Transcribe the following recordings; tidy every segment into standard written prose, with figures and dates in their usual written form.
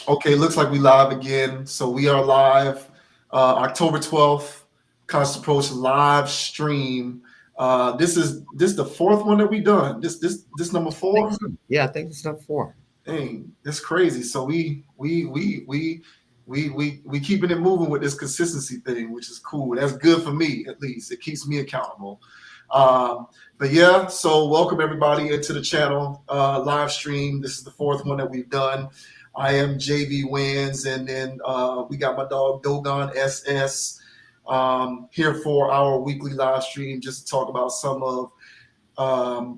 Okay, looks like we live again. So we are live, October 12th, Constant Approach live stream. This the fourth one that we done. This number I think four. so. Yeah, I think it's number four. Dang, that's crazy. So we keeping it moving with this consistency thing, which is cool. That's good for me, at least. It keeps me accountable. Um, but yeah, so welcome everybody into the channel live stream. This is the fourth one that we've done. I am JV Wins, and then we got my dog Dogon SS here for our weekly live stream, just to talk about some of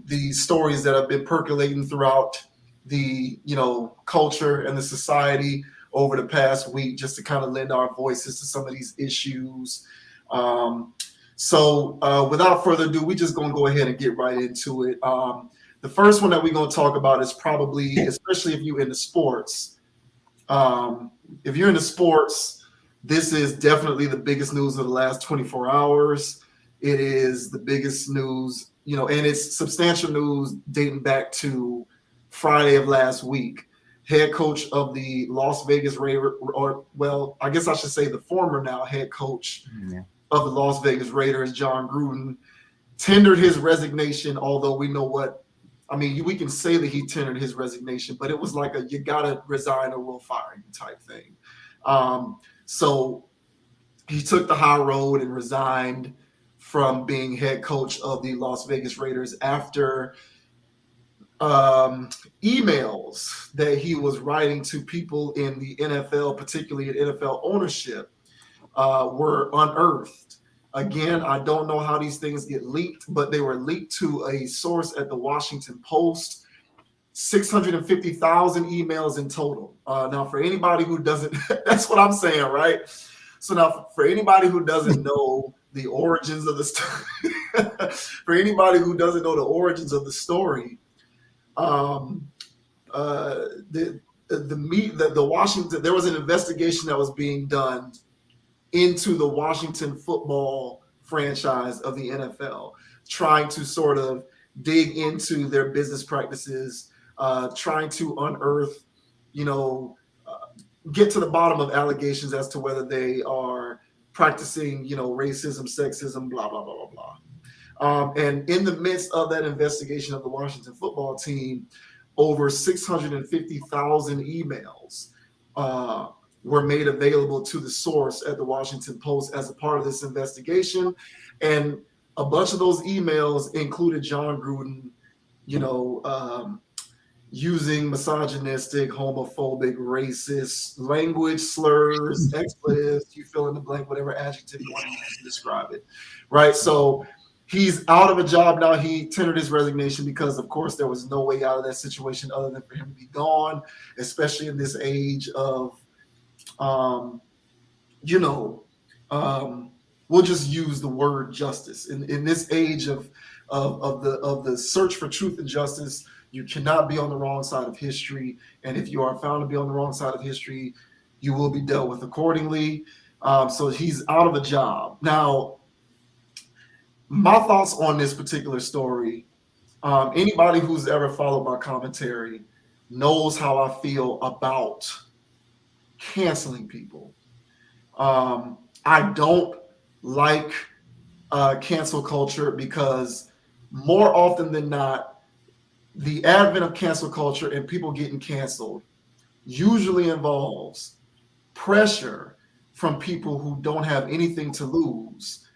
the stories that have been percolating throughout the culture and the society over the past week, just to kind of lend our voices to some of these issues. So without further ado, we just gonna go ahead and get right into it. The first one that we're gonna talk about is probably, especially if you're into sports. If you're into sports, this is definitely the biggest news of the last 24 hours. It is the biggest news, and it's substantial news dating back to Friday of last week. Head coach of the Las Vegas Raiders, or well, I guess I should say the former now head coach Yeah. of the Las Vegas Raiders, John Gruden, tendered his resignation. Although we know what, I mean, we can say that he tendered his resignation, but it was like a "you gotta resign or we'll fire you" type thing. So he took the high road and resigned from being head coach of the Las Vegas Raiders after emails that he was writing to people in the NFL, particularly in NFL ownership, were unearthed. Again, I don't know how these things get leaked, but they were leaked to a source at the Washington Post. 650,000 emails in total. Now, for anybody who doesn't, that's what I'm saying, right? So now, for anybody who doesn't know the origins of the story, for anybody who doesn't know the origins of the story, um, the Washington, there was an investigation that was being done into the Washington football franchise of the NFL, trying to sort of dig into their business practices, trying to unearth, you know, get to the bottom of allegations as to whether they are practicing, racism, sexism, blah, blah, blah, blah, blah. And in the midst of that investigation of the Washington football team, over 650,000 emails uh, were made available to the source at the Washington Post as a part of this investigation. And a bunch of those emails included John Gruden, you know, using misogynistic, homophobic, racist language, slurs, expletives, you fill in the blank, whatever adjective you want to use to describe it. Right. So he's out of a job now. He tendered his resignation because, of course, there was no way out of that situation other than for him to be gone, especially in this age of, um, you know, we'll just use the word justice. In this age of the search for truth and justice, you cannot be on the wrong side of history. And if you are found to be on the wrong side of history, you will be dealt with accordingly. So he's out of a job. Now, my thoughts on this particular story, anybody who's ever followed my commentary knows how I feel about canceling people. I don't like cancel culture because more often than not, the advent of cancel culture and people getting canceled usually involves pressure from people who don't have anything to lose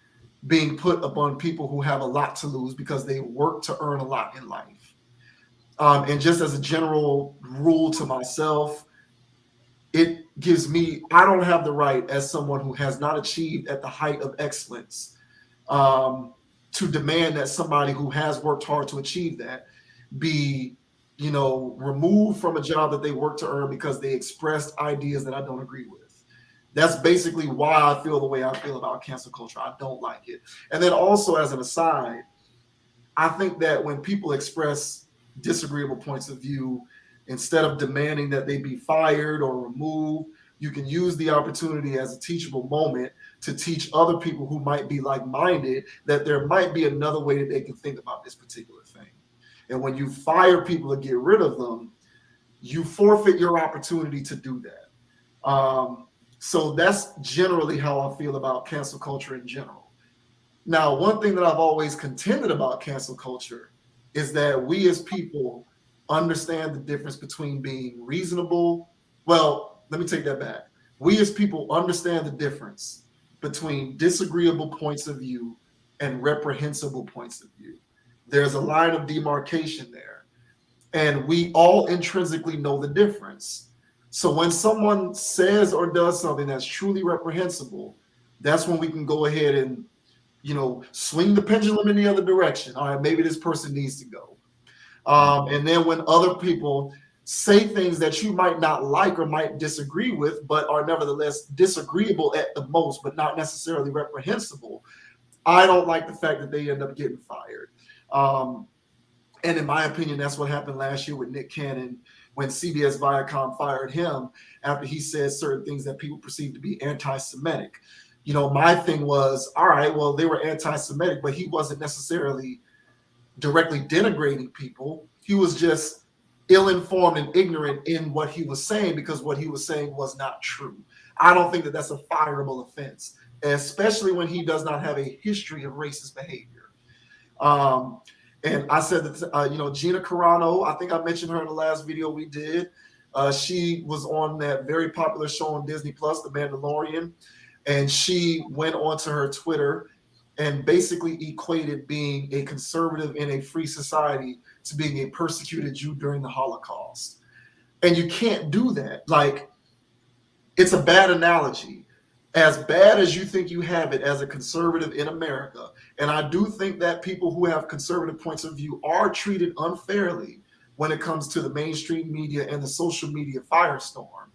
being put upon people who have a lot to lose because they work to earn a lot in life. And just as a general rule to myself, it gives me, I don't have the right as someone who has not achieved at the height of excellence to demand that somebody who has worked hard to achieve that be, removed from a job that they work to earn because they expressed ideas that I don't agree with. That's basically why I feel the way I feel about cancel culture. I don't like it. And then also, as an aside, I think that when people express disagreeable points of view, instead of demanding that they be fired or removed, you can use the opportunity as a teachable moment to teach other people who might be like-minded that there might be another way that they can think about this particular thing. And when you fire people to get rid of them, you forfeit your opportunity to do that. So that's generally how I feel about cancel culture in general. Now, one thing that I've always contended about cancel culture is that we as people understand the difference between being reasonable. Well, let me take that back. We as people understand the difference between disagreeable points of view and reprehensible points of view. There's a line of demarcation there, and we all intrinsically know the difference. So when someone says or does something that's truly reprehensible, that's when we can go ahead and swing the pendulum in the other direction. All right, maybe this person needs to go. And then when other people say things that you might not like or might disagree with, but are nevertheless disagreeable at the most, but not necessarily reprehensible, I don't like the fact that they end up getting fired. And in my opinion, that's what happened last year with Nick Cannon when CBS Viacom fired him after he said certain things that people perceived to be anti-Semitic. My thing was, all right, well, they were anti-Semitic, but he wasn't necessarily directly denigrating people. He was just ill-informed and ignorant in what he was saying because what he was saying was not true. I don't think that that's a fireable offense, especially when he does not have a history of racist behavior. And I said that, Gina Carano, I think I mentioned her in the last video we did. She was on that very popular show on Disney Plus, The Mandalorian. And she went onto her Twitter and basically equated being a conservative in a free society to being a persecuted Jew during the Holocaust. And you can't do that. Like, it's a bad analogy. As bad as you think you have it as a conservative in America, and I do think that people who have conservative points of view are treated unfairly when it comes to the mainstream media and the social media firestorm.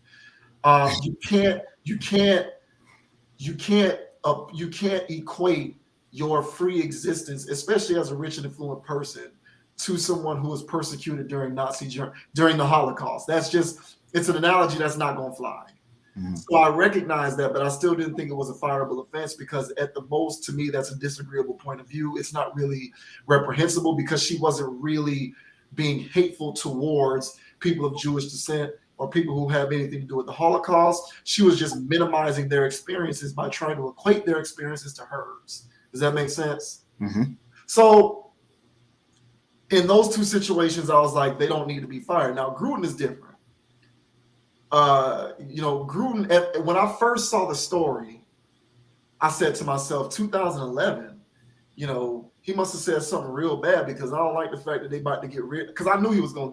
You can't equate your free existence, especially as a rich and affluent person, to someone who was persecuted during the Holocaust. It's an analogy that's not going to fly. Mm-hmm. So I recognize that, but I still didn't think it was a fireable offense because at the most, to me, that's a disagreeable point of view. It's not really reprehensible because she wasn't really being hateful towards people of Jewish descent or people who have anything to do with the Holocaust. She was just minimizing their experiences by trying to equate their experiences to hers. Does that make sense? Mm-hmm. So in those two situations, I was like, they don't need to be fired. Now, Gruden is different. Gruden, when I first saw the story, I said to myself, 2011, he must have said something real bad because I don't like the fact that they about to get rid. Because I knew he was gone.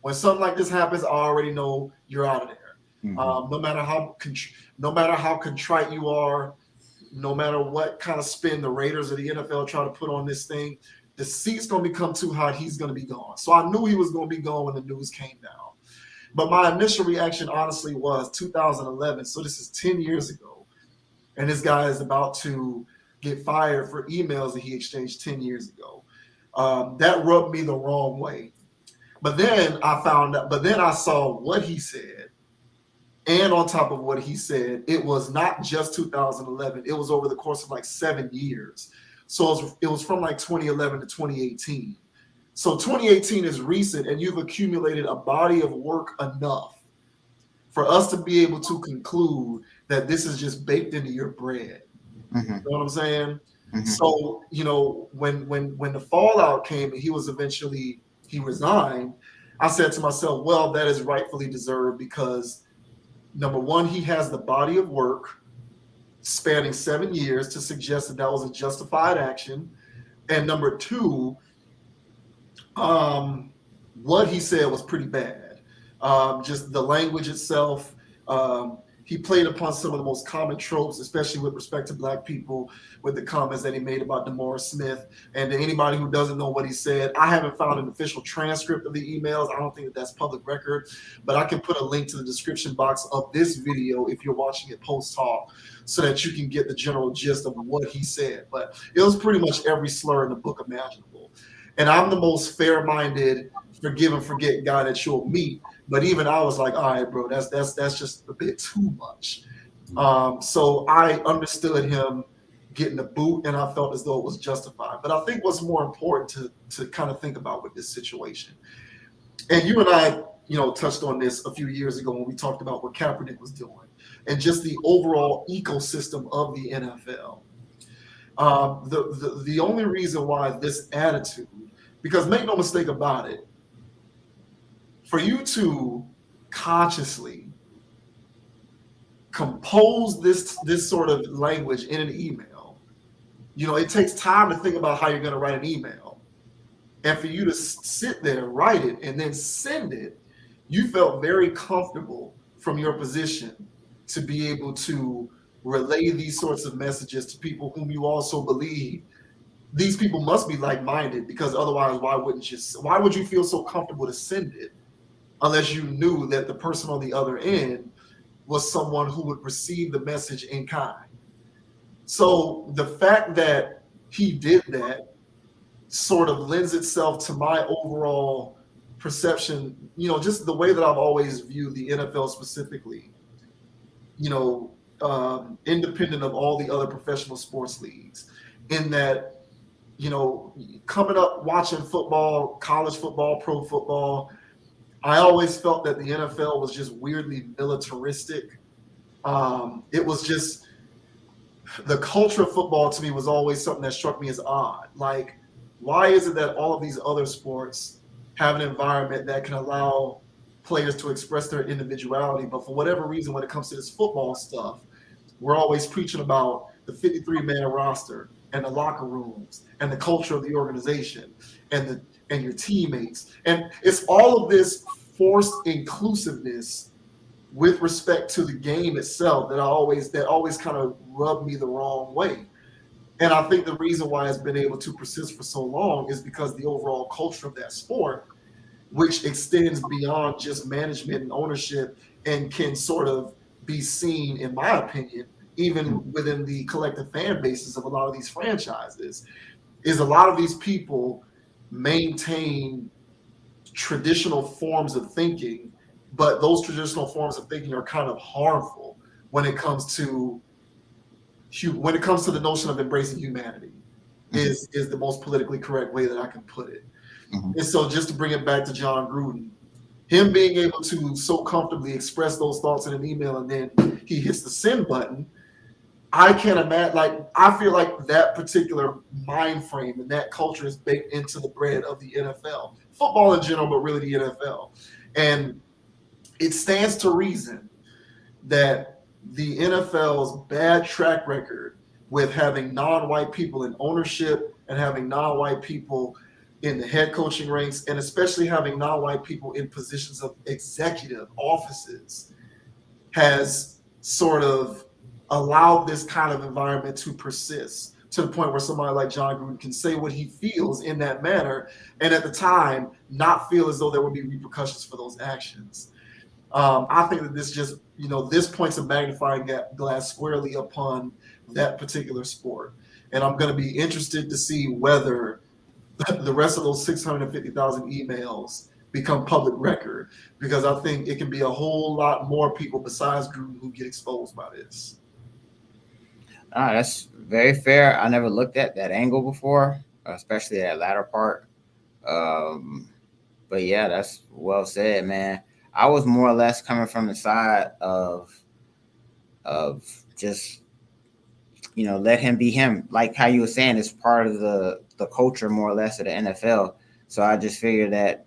When something like this happens, I already know you're out of there. Mm-hmm. No matter how contrite you are, no matter what kind of spin the Raiders or the NFL try to put on this thing, the seat's gonna become too hot. He's gonna be gone. So I knew he was gonna be gone when the news came down. But my initial reaction, honestly, was 2011. So this is 10 years ago. And this guy is about to get fired for emails that he exchanged 10 years ago. That rubbed me the wrong way. But then I saw what he said. And on top of what he said, it was not just 2011. It was over the course of like 7 years. So it was from like 2011 to 2018. So 2018 is recent, and you've accumulated a body of work enough for us to be able to conclude that this is just baked into your bread. Mm-hmm. You know what I'm saying? Mm-hmm. So, when the fallout came and he resigned, I said to myself, well, that is rightfully deserved because, number one, he has the body of work spanning 7 years to suggest that was a justified action. And number two, what he said was pretty bad. Just the language itself. He played upon some of the most common tropes, especially with respect to Black people, with the comments that he made about DeMaurice Smith. And to anybody who doesn't know what he said, I haven't found an official transcript of the emails. I don't think that's public record, but I can put a link to the description box of this video if you're watching it post-talk so that you can get the general gist of what he said. But it was pretty much every slur in the book imaginable. And I'm the most fair-minded, forgive and forget guy that you'll meet. But even I was like, all right, bro, that's just a bit too much. So I understood him getting the boot, and I felt as though it was justified. But I think what's more important to kind of think about with this situation, and you and I touched on this a few years ago when we talked about what Kaepernick was doing and just the overall ecosystem of the NFL. The only reason why this attitude, because make no mistake about it, for you to consciously compose this sort of language in an email, it takes time to think about how you're going to write an email. And for you to sit there, write it, and then send it, you felt very comfortable from your position to be able to relay these sorts of messages to people whom you also believe these people must be like-minded, because otherwise why would you feel so comfortable to send it unless you knew that the person on the other end was someone who would receive the message in kind. So the fact that he did that sort of lends itself to my overall perception, just the way that I've always viewed the NFL specifically, independent of all the other professional sports leagues, in that, coming up watching football, college football, pro football, I always felt that the NFL was just weirdly militaristic. It was just, the culture of football to me was always something that struck me as odd. Like, why is it that all of these other sports have an environment that can allow players to express their individuality, but for whatever reason, when it comes to this football stuff, we're always preaching about the 53-man roster and the locker rooms and the culture of the organization and your teammates. And it's all of this forced inclusiveness with respect to the game itself that always kind of rubbed me the wrong way. And I think the reason why it's been able to persist for so long is because the overall culture of that sport, which extends beyond just management and ownership and can sort of be seen, in my opinion, even within the collective fan bases of a lot of these franchises, is a lot of these people maintain traditional forms of thinking, but those traditional forms of thinking are kind of harmful when it comes to the notion of embracing humanity. Is the most politically correct way that I can put it. And so just to bring it back to John Gruden, him being able to so comfortably express those thoughts in an email and then he hits the send button, I can't imagine, I feel like that particular mind frame and that culture is baked into the bread of the NFL, football in general, but really the NFL. And it stands to reason that the NFL's bad track record with having non-white people in ownership and having non-white people in the head coaching ranks, and especially having non-white people in positions of executive offices, has sort of allowed this kind of environment to persist to the point where somebody like John Gruden can say what he feels in that manner, and at the time not feel as though there would be repercussions for those actions. I think that this just, this points a magnifying glass squarely upon that particular sport. And I'm going to be interested to see whether the rest of those 650,000 emails become public record, because I think it can be a whole lot more people besides Gruden who get exposed by this. That's very fair. I never looked at that angle before, especially that latter part. But yeah, that's well said, man. I was more or less coming from the side of just, let him be him. Like how you were saying, it's part of the culture more or less of the NFL. So I just figured that,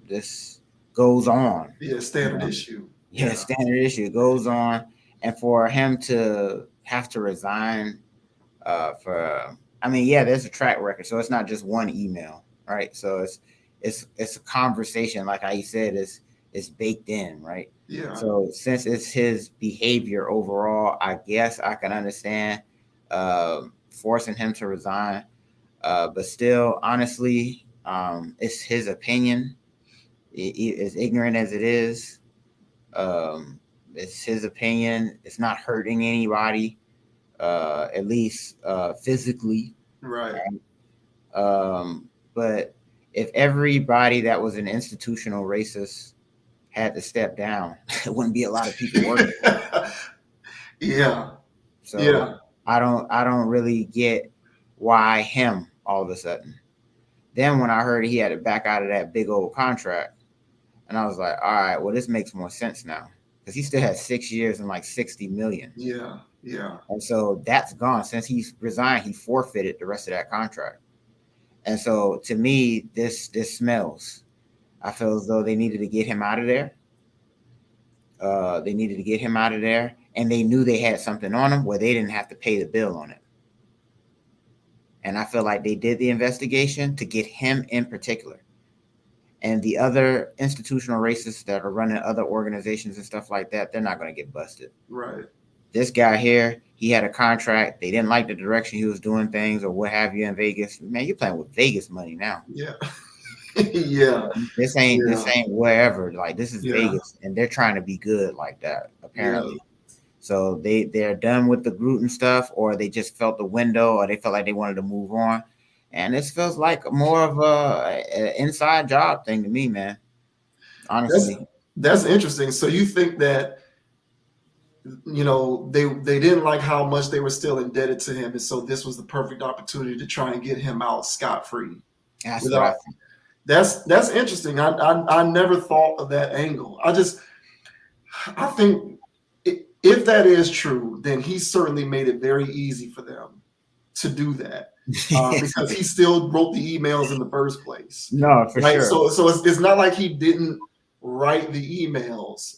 this goes on. Yeah, standard issue. Yeah, standard issue. It goes on. And for him to have to resign there's a track record. So it's not just one email, right? So it's a conversation, like how you said, it's baked in, right? Yeah. So since it's his behavior overall, I guess I can understand forcing him to resign. But still, honestly, it's his opinion. As ignorant as it is, it's his opinion. It's not hurting anybody, at least physically. Right. But if everybody that was an institutional racist had to step down, it wouldn't be a lot of people working. Yeah. So yeah. I don't really get why him all of a sudden. Then when I heard he had to back out of that big old contract, And I was like, all right, well, this makes more sense now because he still has 6 years and like 60 million. Yeah, yeah. And so that's gone. Since he's resigned, he forfeited the rest of that contract. And so to me, this smells. I feel as though they needed to get him out of there. They needed to get him out of there, and they knew they had something on him where they didn't have to pay the bill on it. And I feel like they did the investigation to get him in particular. And the other institutional racists that are running other organizations and stuff like that, they're not going to get busted. Right. This guy here, he had a contract. They didn't like the direction he was doing things or what have you in Vegas. Man, you're playing with Vegas money now. Yeah. Yeah. This ain't wherever. Like, this is Yeah. Vegas, and they're trying to be good like that, apparently. Yeah. So they're done with the Gruden stuff, or they just felt the window, or they felt like they wanted to move on. And this feels like more of an inside job thing to me, man. Honestly. That's interesting. So you think that, you know, they didn't like how much they were still indebted to him, and so this was the perfect opportunity to try and get him out scot-free. That's what I think. That's interesting. I never thought of that angle. I think if that is true, then he certainly made it very easy for them to do that. Because he still wrote the emails in the first place. No, for sure. So it's not like he didn't write the emails.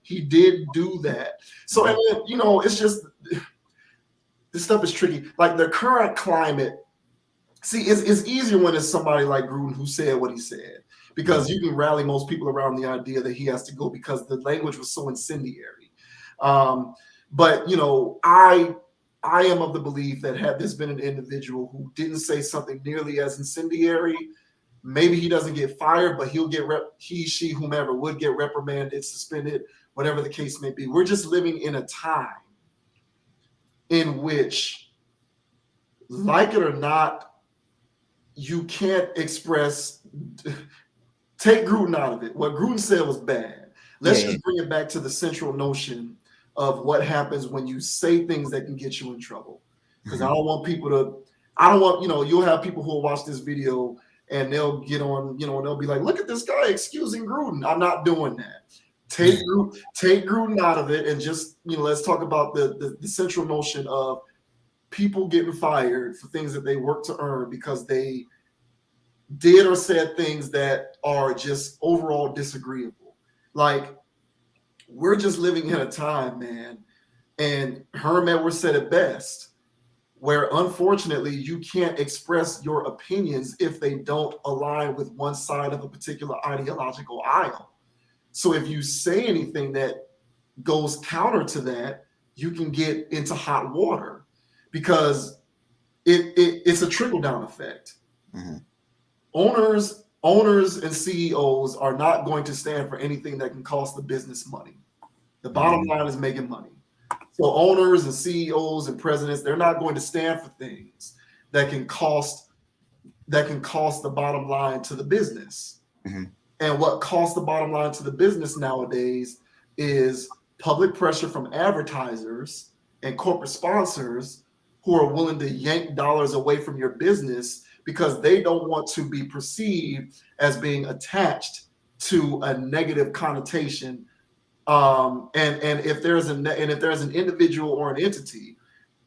He did do that. So, and then, you know, it's just, this stuff is tricky. Like the current climate, see, it's easier when it's somebody like Gruden who said what he said, because you can rally most people around the idea that he has to go because the language was so incendiary. But, you know, I am of the belief that had this been an individual who didn't say something nearly as incendiary, maybe he doesn't get fired, but he'll get he, she, whomever would get reprimanded, suspended, whatever the case may be. We're just living in a time in which, like it or not, you can't express. Take Gruden out of it. What Gruden said was bad. Let's just bring it back to the central notion of what happens when you say things that can get you in trouble. Because I don't want people to, you know, you'll have people who will watch this video and they'll get on, you know, and they'll be like, look at this guy excusing Gruden. I'm not doing that. Take Gruden out of it and just, you know, let's talk about the central notion of people getting fired for things that they worked to earn because they did or said things that are just overall disagreeable. Like, we're just living in a time, man, and Herm Edwards said it best, where unfortunately you can't express your opinions if they don't align with one side of a particular ideological aisle. So if you say anything that goes counter to that, you can get into hot water because it's a trickle-down effect. Mm-hmm. Owners and CEOs are not going to stand for anything that can cost the business money. The bottom line is making money. So owners and CEOs and presidents, they're not going to stand for things that can cost the bottom line to the business. Mm-hmm. And what costs the bottom line to the business nowadays is public pressure from advertisers and corporate sponsors who are willing to yank dollars away from your business because they don't want to be perceived as being attached to a negative connotation. And if there's an individual or an entity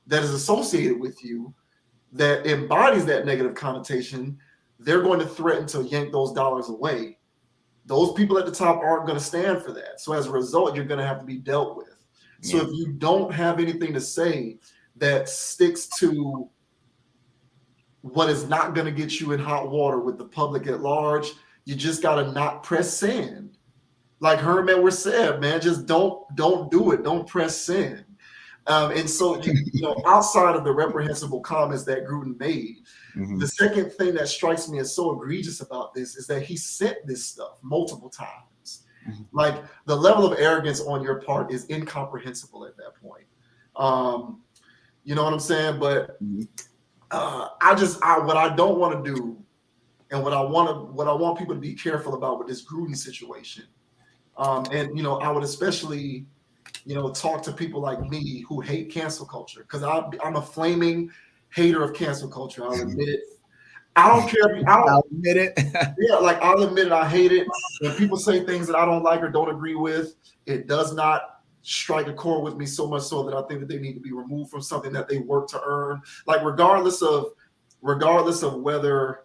that is associated with you that embodies that negative connotation, they're going to threaten to yank those dollars away. Those people at the top aren't going to stand for that. So as a result, you're going to have to be dealt with. So if you don't have anything to say that sticks to what is not going to get you in hot water with the public at large, you just got to not press send. Like Herm Edwards said, man, just don't do it. Don't press send. And so, you know, outside of the reprehensible comments that Gruden made, the second thing that strikes me as so egregious about this is that he sent this stuff multiple times. Like, the level of arrogance on your part is incomprehensible at that point. You know what I'm saying? But what I don't want to do, and what I want people to be careful about with this Gruden situation, and you know, I would especially, you know, talk to people like me who hate cancel culture, because I'm a flaming hater of cancel culture. I'll admit it. I don't care if I don't. I'll admit it. Yeah, like I'll admit it. I hate it when people say things that I don't like or don't agree with. It does not strike a chord with me so much so that I think that they need to be removed from something that they work to earn. Like regardless of whether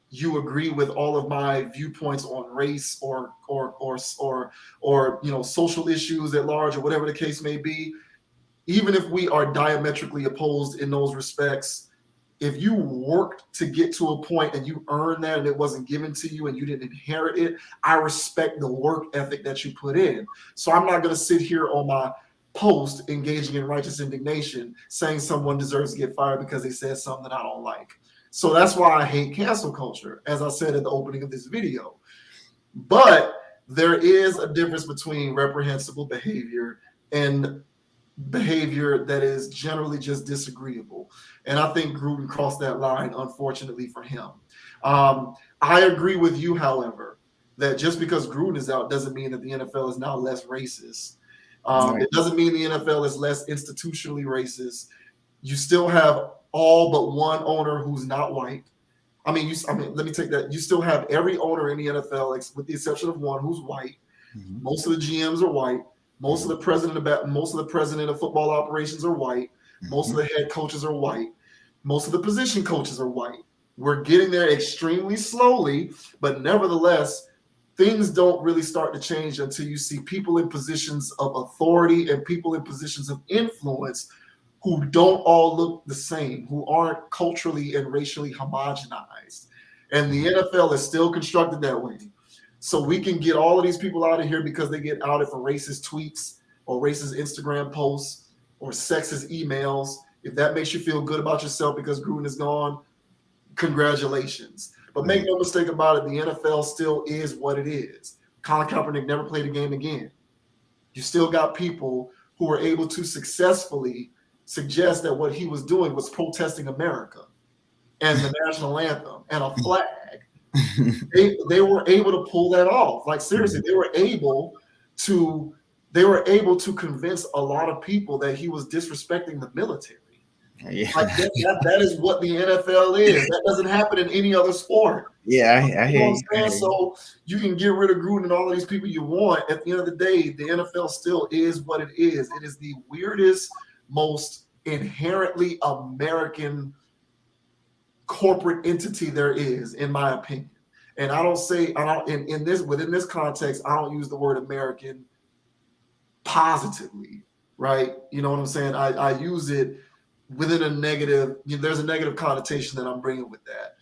you agree with all of my viewpoints on race or social issues at large or whatever the case may be, even if we are diametrically opposed in those respects, if you worked to get to a point and you earned that and it wasn't given to you and you didn't inherit it, I respect the work ethic that you put in. So I'm not going to sit here on my post engaging in righteous indignation saying someone deserves to get fired because they said something that I don't like. So that's why I hate cancel culture, as I said at the opening of this video. But there is a difference between reprehensible behavior and behavior that is generally just disagreeable. And I think Gruden crossed that line, unfortunately for him. I agree with you, however, that just because Gruden is out doesn't mean that the NFL is now less racist. It doesn't mean the NFL is less institutionally racist. You still have all but one owner who's not white. Let me take that. You still have every owner in the NFL, with the exception of one who's white. Mm-hmm. Most of the GMs are white. Most of the president of football operations are white. Most of the head coaches are white. Most of the position coaches are white. We're getting there extremely slowly, but nevertheless, things don't really start to change until you see people in positions of authority and people in positions of influence who don't all look the same, who aren't culturally and racially homogenized. And the NFL is still constructed that way. So we can get all of these people out of here because they get outed for racist tweets or racist Instagram posts or sexist emails. If that makes you feel good about yourself because Gruden is gone, congratulations. But make no mistake about it, the NFL still is what it is. Colin Kaepernick never played a game again. You still got people who were able to successfully suggest that what he was doing was protesting America and the national anthem and a flag. They were able to pull that off. Like seriously, they were able to convince a lot of people that he was disrespecting the military. Yeah. Like that is what the NFL is. That doesn't happen in any other sport. Yeah, I hear you. So you can get rid of Gruden and all of these people you want. At the end of the day, the NFL still is what it is. It is the weirdest, most inherently American corporate entity there is, in my opinion. And within this context, I don't use the word American positively, right? You know what I'm saying? I use it within a negative. There's a negative connotation that I'm bringing with that.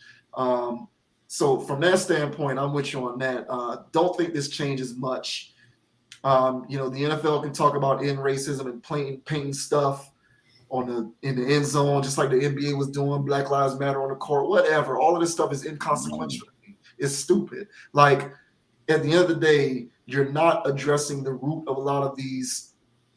So from that standpoint, I'm with you on that. Don't think this changes much. The NFL can talk about end racism and painting stuff in the end zone, just like the NBA was doing, Black Lives Matter on the court, whatever. All of this stuff is inconsequential. It's stupid. Like at the end of the day, you're not addressing the root of a lot of these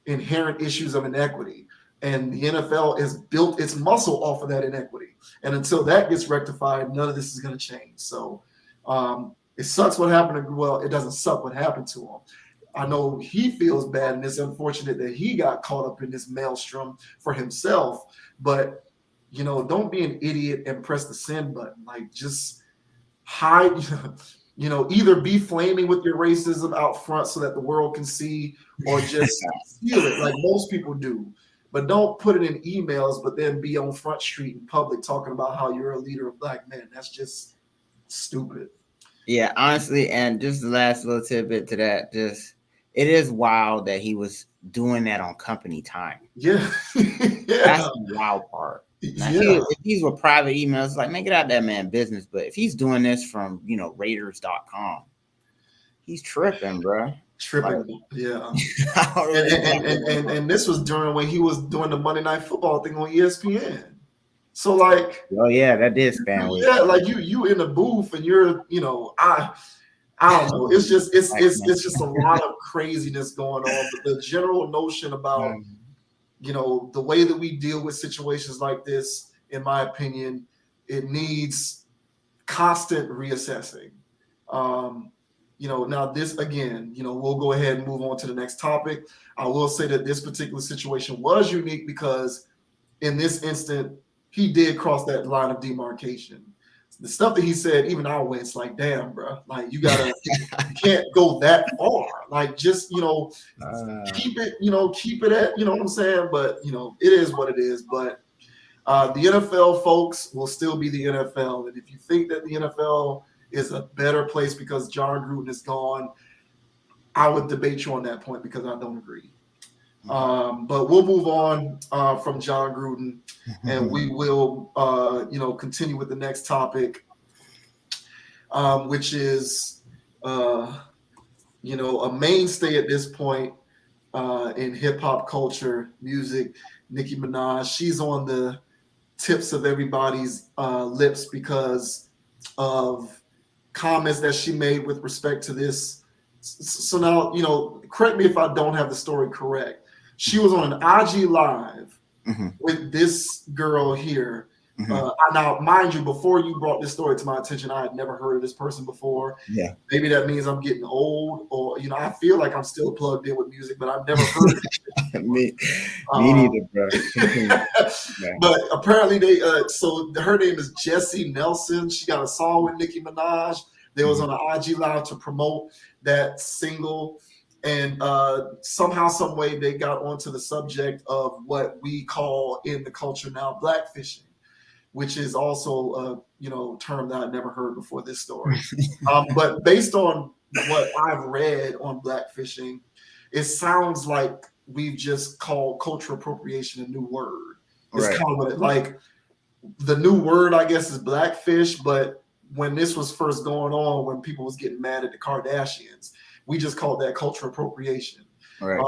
inherent issues of inequity. And the NFL has built its muscle off of that inequity. And until that gets rectified, none of this is going to change. So it sucks what happened. Well, it doesn't suck what happened to him. I know he feels bad, and it's unfortunate that he got caught up in this maelstrom for himself. But, don't be an idiot and press the send button. Like, just hide, either be flaming with your racism out front so that the world can see, or just feel it like most people do. But don't put it in emails, but then be on Front Street in public talking about how you're a leader of black men. That's just stupid. Yeah, honestly, and just the last little tidbit to that, it is wild that he was doing that on company time. Yeah. That's the wild part. Now, if these were private emails, like, man, get out that man business. But if he's doing this from, Raiders.com, he's tripping, bro. Tripping, yeah. and this was during when he was doing the Monday Night Football thing on ESPN. So like, oh yeah, that did span. Yeah, like you in the booth and you're, I don't know. It's just just a lot of craziness going on. But the general notion about the way that we deal with situations like this, in my opinion, it needs constant reassessing. Now this again, we'll go ahead and move on to the next topic. I will say that this particular situation was unique because in this instant, he did cross that line of demarcation. The stuff that he said, even I went, it's like, damn, bro, like you can't go that far. Like just keep it at, you know what I'm saying. But it is what it is. But the NFL folks will still be the NFL, and if you think that the NFL is a better place because John Gruden is gone, I would debate you on that point because I don't agree. But we'll move on from John Gruden, and we will, continue with the next topic, which is, a mainstay at this point in hip hop culture, music. Nicki Minaj, she's on the tips of everybody's lips because of comments that she made with respect to this. So now, correct me if I don't have the story correct. She was on an IG live with this girl here. Now, mind you, before you brought this story to my attention, I had never heard of this person before. Yeah. Maybe that means I'm getting old, or I feel like I'm still plugged in with music, but I've never heard of it. me neither, bro. But apparently so her name is Jessie Nelson. She got a song with Nicki Minaj. They was on an IG live to promote that single. And somehow, some way, they got onto the subject of what we call in the culture now blackfishing, which is also a term that I'd never heard before this story. But based on what I've read on blackfishing, it sounds like we've just called cultural appropriation a new word. It's kind of what like the new word, I guess, is blackfish. But when this was first going on, when people was getting mad at the Kardashians, we just called that cultural appropriation. Right.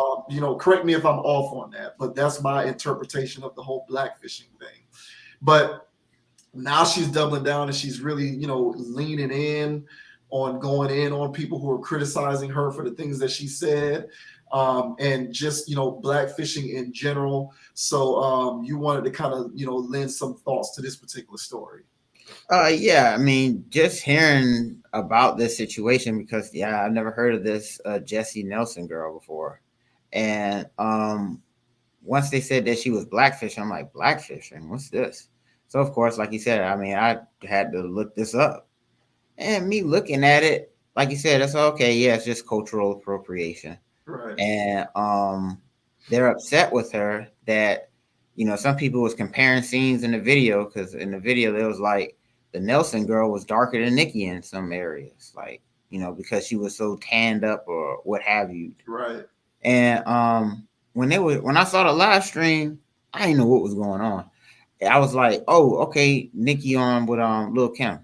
Correct me if I'm off on that, but that's my interpretation of the whole blackfishing thing. But now she's doubling down and she's really, leaning in on going in on people who are criticizing her for the things that she said, and just, blackfishing in general. So you wanted to kind of, lend some thoughts to this particular story. Yeah, I mean, just hearing about this situation because I've never heard of this Jessie Nelson girl before, and once they said that she was blackfishing, I'm like, blackfishing, what's this? So of course, like you said, I mean, I had to look this up, and me looking at it, like you said, that's okay. Yeah, it's just cultural appropriation, right? And they're upset with her that some people was comparing scenes in the video because in the video there was like. The Nelson girl was darker than Nicki in some areas, like, because she was so tanned up or what have you. Right. And when I saw the live stream, I didn't know what was going on. I was like, oh, okay, Nicki on with Lil Kim.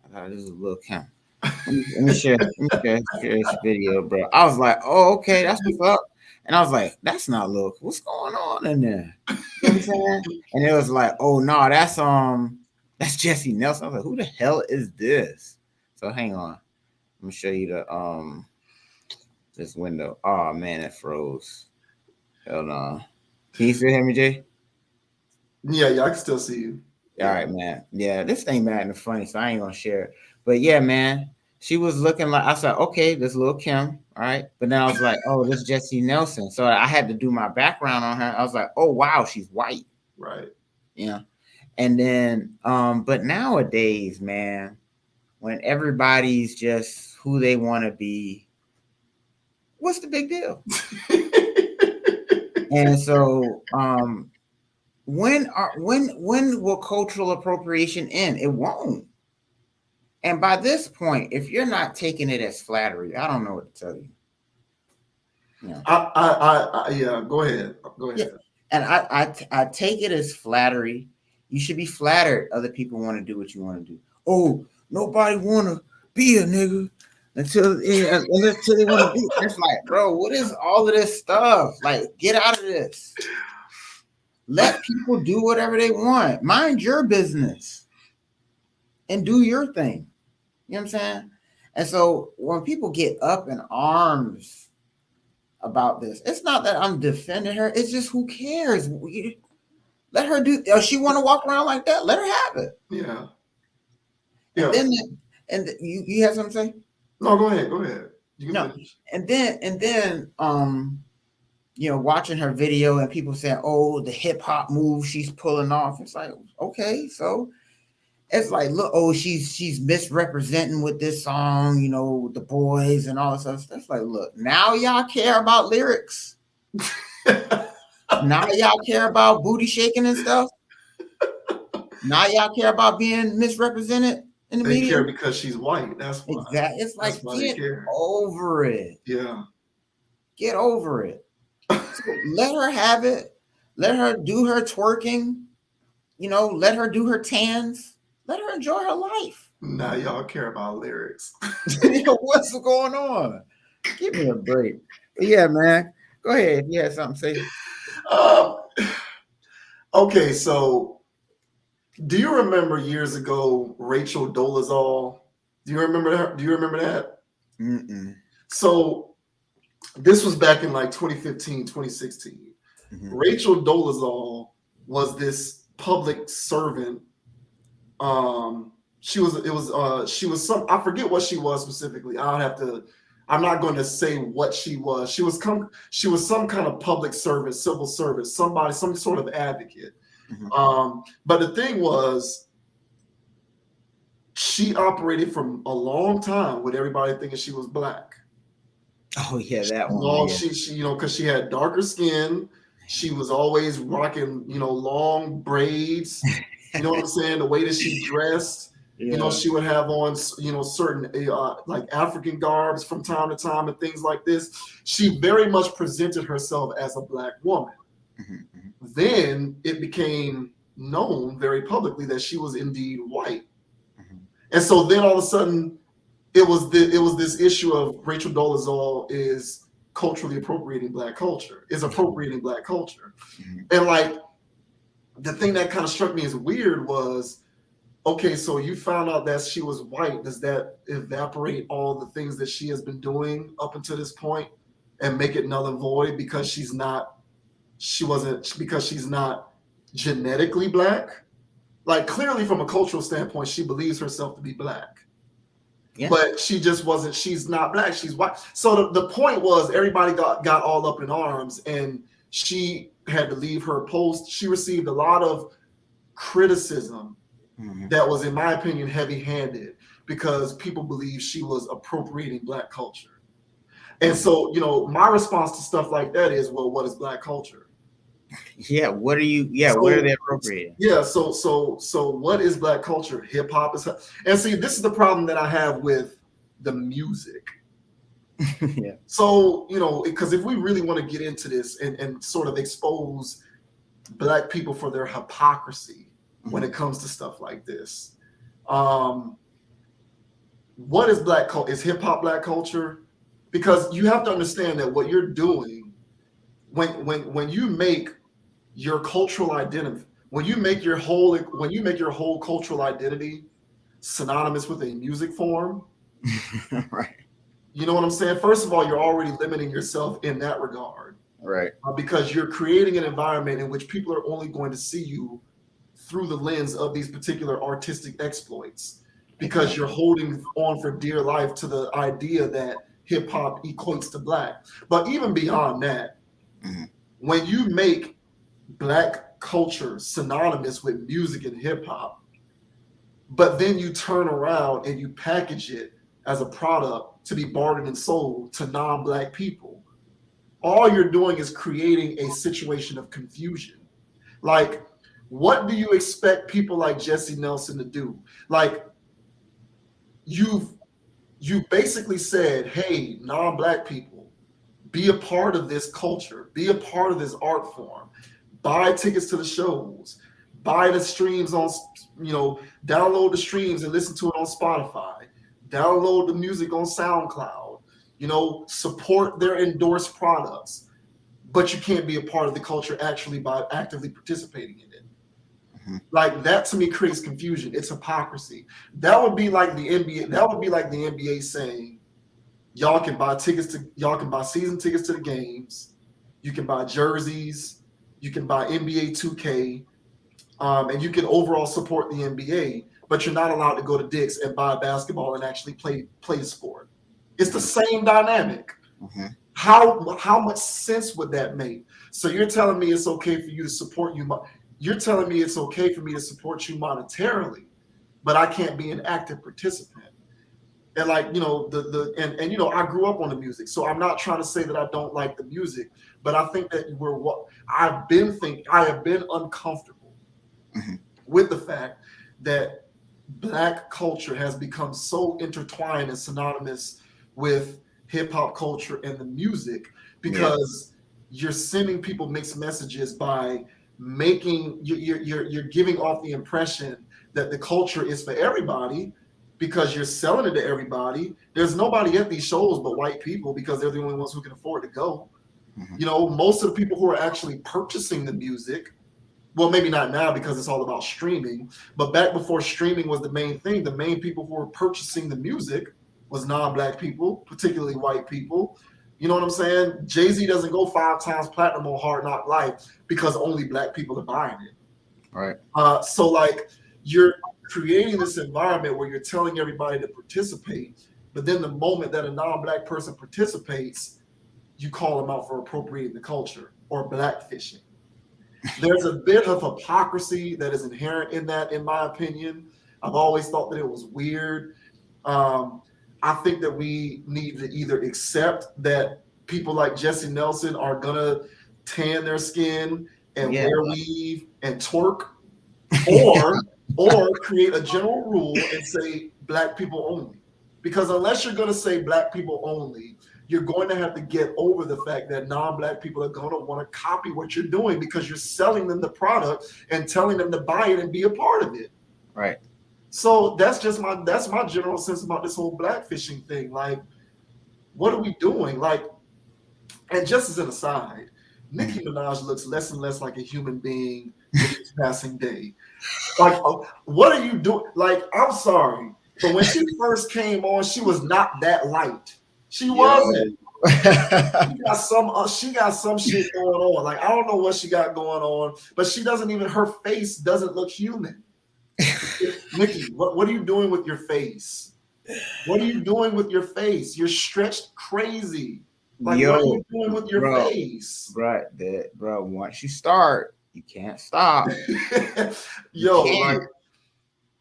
I thought this was Lil Kim. Let me share this video, bro. I was like, oh, okay, that's what's up. And I was like, that's not Lil. What's going on in there? You know what I'm saying? And it was like, oh no, that's Jessie Nelson. I was like, who the hell is this? So hang on. I'm gonna show you the this window. Oh man, it froze. Hold on. Can you still hear me, Jay? Yeah, I can still see you. All right, man. Yeah, this ain't bad and funny, so I ain't gonna share it. But yeah, man, she was looking like I said, okay, this Lil Kim, all right. But then I was like, oh, this Jessie Nelson. So I had to do my background on her. I was like, oh wow, she's white. Right. Yeah. And then, but nowadays, man, when everybody's just who they want to be, what's the big deal? And so, when will cultural appropriation end? It won't. And by this point, if you're not taking it as flattery, I don't know what to tell you. Yeah. Go ahead. Yeah. And I take it as flattery. You should be flattered other people want to do what you want to do. Oh, nobody want to be a nigga until they want to be. It's like, bro, what is all of this stuff? Like, get out of this. Let people do whatever they want. Mind your business and do your thing. You know what I'm saying? And so when people get up in arms about this, it's not that I'm defending her. It's just who cares? Let her do. If she want to walk around like that, let her have it. Yeah. And you have something to say? No, go ahead. You can finish. And then watching her video and people saying, "Oh, the hip hop move she's pulling off." It's like, okay, so it's like, look, oh, she's misrepresenting with this song, with the boys and all this stuff. That's like, look, now y'all care about lyrics. Now y'all care about booty shaking and stuff. Now y'all care about being misrepresented in the They media. care because she's white. That's why. Exactly. It's like, That's why they get care. over it. Yeah. Get over it. So let her have it. Let her do her twerking. Let her do her tans. Let her enjoy her life. Now y'all care about lyrics. What's going on? Give me a break. But yeah, man. Go ahead. If you had something to say. Okay, so do you remember years ago Rachel Dolezal? Do you remember that? Do you remember that? Mm-mm. So this was back in like 2015, 2016. Mm-hmm. Rachel Dolezal was this public servant. She was some, I forget what she was specifically. I'm not going to say what she was. She was some kind of public servant, civil service, somebody, some sort of advocate. Mm-hmm. But the thing was, she operated for a long time with everybody thinking she was black. Oh yeah, that one. Yeah. She because she had darker skin. She was always rocking, long braids. You know what I'm saying? The way that she dressed. Yeah. She would have on, certain like African garbs from time to time and things like this. She very much presented herself as a black woman. Mm-hmm. Then it became known very publicly that she was indeed white. Mm-hmm. And so then all of a sudden, it was this issue of Rachel Dolezal is culturally appropriating black culture, Mm-hmm. And like the thing that kind of struck me as weird was, okay, so you found out that she was white. Does that evaporate all the things that she has been doing up until this point and make it null and void because she's not genetically black? Like clearly from a cultural standpoint, she believes herself to be black. Yeah. But she's not black, she's white. So the point was everybody got all up in arms and she had to leave her post. She received a lot of criticism that was, in my opinion, heavy-handed because people believe she was appropriating black culture. And so, my response to stuff like that is, well, what is black culture? Yeah, what are they appropriating? Yeah, so what is black culture? Hip hop is, and see, this is the problem that I have with the music. Yeah. So, because if we really want to get into this and sort of expose black people for their hypocrisy when it comes to stuff like this, what is black culture? Is hip hop black culture? Because you have to understand that what you're doing when you make your cultural identity, when you make your whole cultural identity synonymous with a music form, right? You know what I'm saying? First of all, you're already limiting yourself in that regard, right? Because you're creating an environment in which people are only going to see you through the lens of these particular artistic exploits, because you're holding on for dear life to the idea that hip hop equates to black. But even beyond that, when you make black culture synonymous with music and hip hop, but then you turn around and you package it as a product to be bartered and sold to non-black people, all you're doing is creating a situation of confusion. Like, what do you expect people like Jesse Nelson to do? Like, you basically said, hey, non-black people, be a part of this culture, be a part of this art form, buy tickets to the shows, buy the streams on, download the streams and listen to it on Spotify, download the music on SoundCloud, support their endorsed products, but you can't be a part of the culture actually by actively participating in it. Like, that to me creates confusion. It's hypocrisy. That would be like the NBA. That would be like the NBA saying, y'all can buy season tickets to the games, you can buy jerseys, you can buy NBA 2K, and you can overall support the NBA, but you're not allowed to go to Dick's and buy basketball and actually play the sport. It's the same dynamic. How much sense would that make? So you're telling me it's okay for you to support you. You're telling me it's okay for me to support you monetarily, but I can't be an active participant. And like, and I grew up on the music, so I'm not trying to say that I don't like the music, but I think that I have been uncomfortable Mhm. with the fact that Black culture has become so intertwined and synonymous with hip hop culture and the music, because you're sending people mixed messages by making you're giving off the impression that the culture is for everybody, because you're selling it to everybody. There's nobody at these shows but white people, because they're the only ones who can afford to go. Most of the people who are actually purchasing the music, well, maybe not now because it's all about streaming, but back before streaming was the main thing, the main people who were purchasing the music was non-Black people, particularly white people. You know what I'm saying? Jay-Z doesn't go 5 times platinum on Hard Knock Life because only Black people are buying it. Right. So like, you're creating this environment where you're telling everybody to participate, but then the moment that a non-Black person participates, you call them out for appropriating the culture or blackfishing. There's a bit of hypocrisy that is inherent in that, in my opinion. I've always thought that it was weird. I think that we need to either accept that people like Jesse Nelson are gonna tan their skin and wear weave and twerk, or create a general rule and say Black people only. Because unless you're gonna say Black people only, you're going to have to get over the fact that non-Black people are going to want to copy what you're doing, because you're selling them the product and telling them to buy it and be a part of it. Right. So that's my general sense about this whole blackfishing thing. Like, what are we doing? Like, and just as an aside, Nicki Minaj looks less and less like a human being with each passing day. Like, what are you doing? Like, I'm sorry, but when she first came on, she was not that light. She wasn't. She got some shit going on. Like, I don't know what she got going on, but her face doesn't look human. Nicki, what are you doing with your face? What are you doing with your face? You're stretched crazy. Like, what are you doing with your face? Right, bro. Once you start, you can't stop. Like,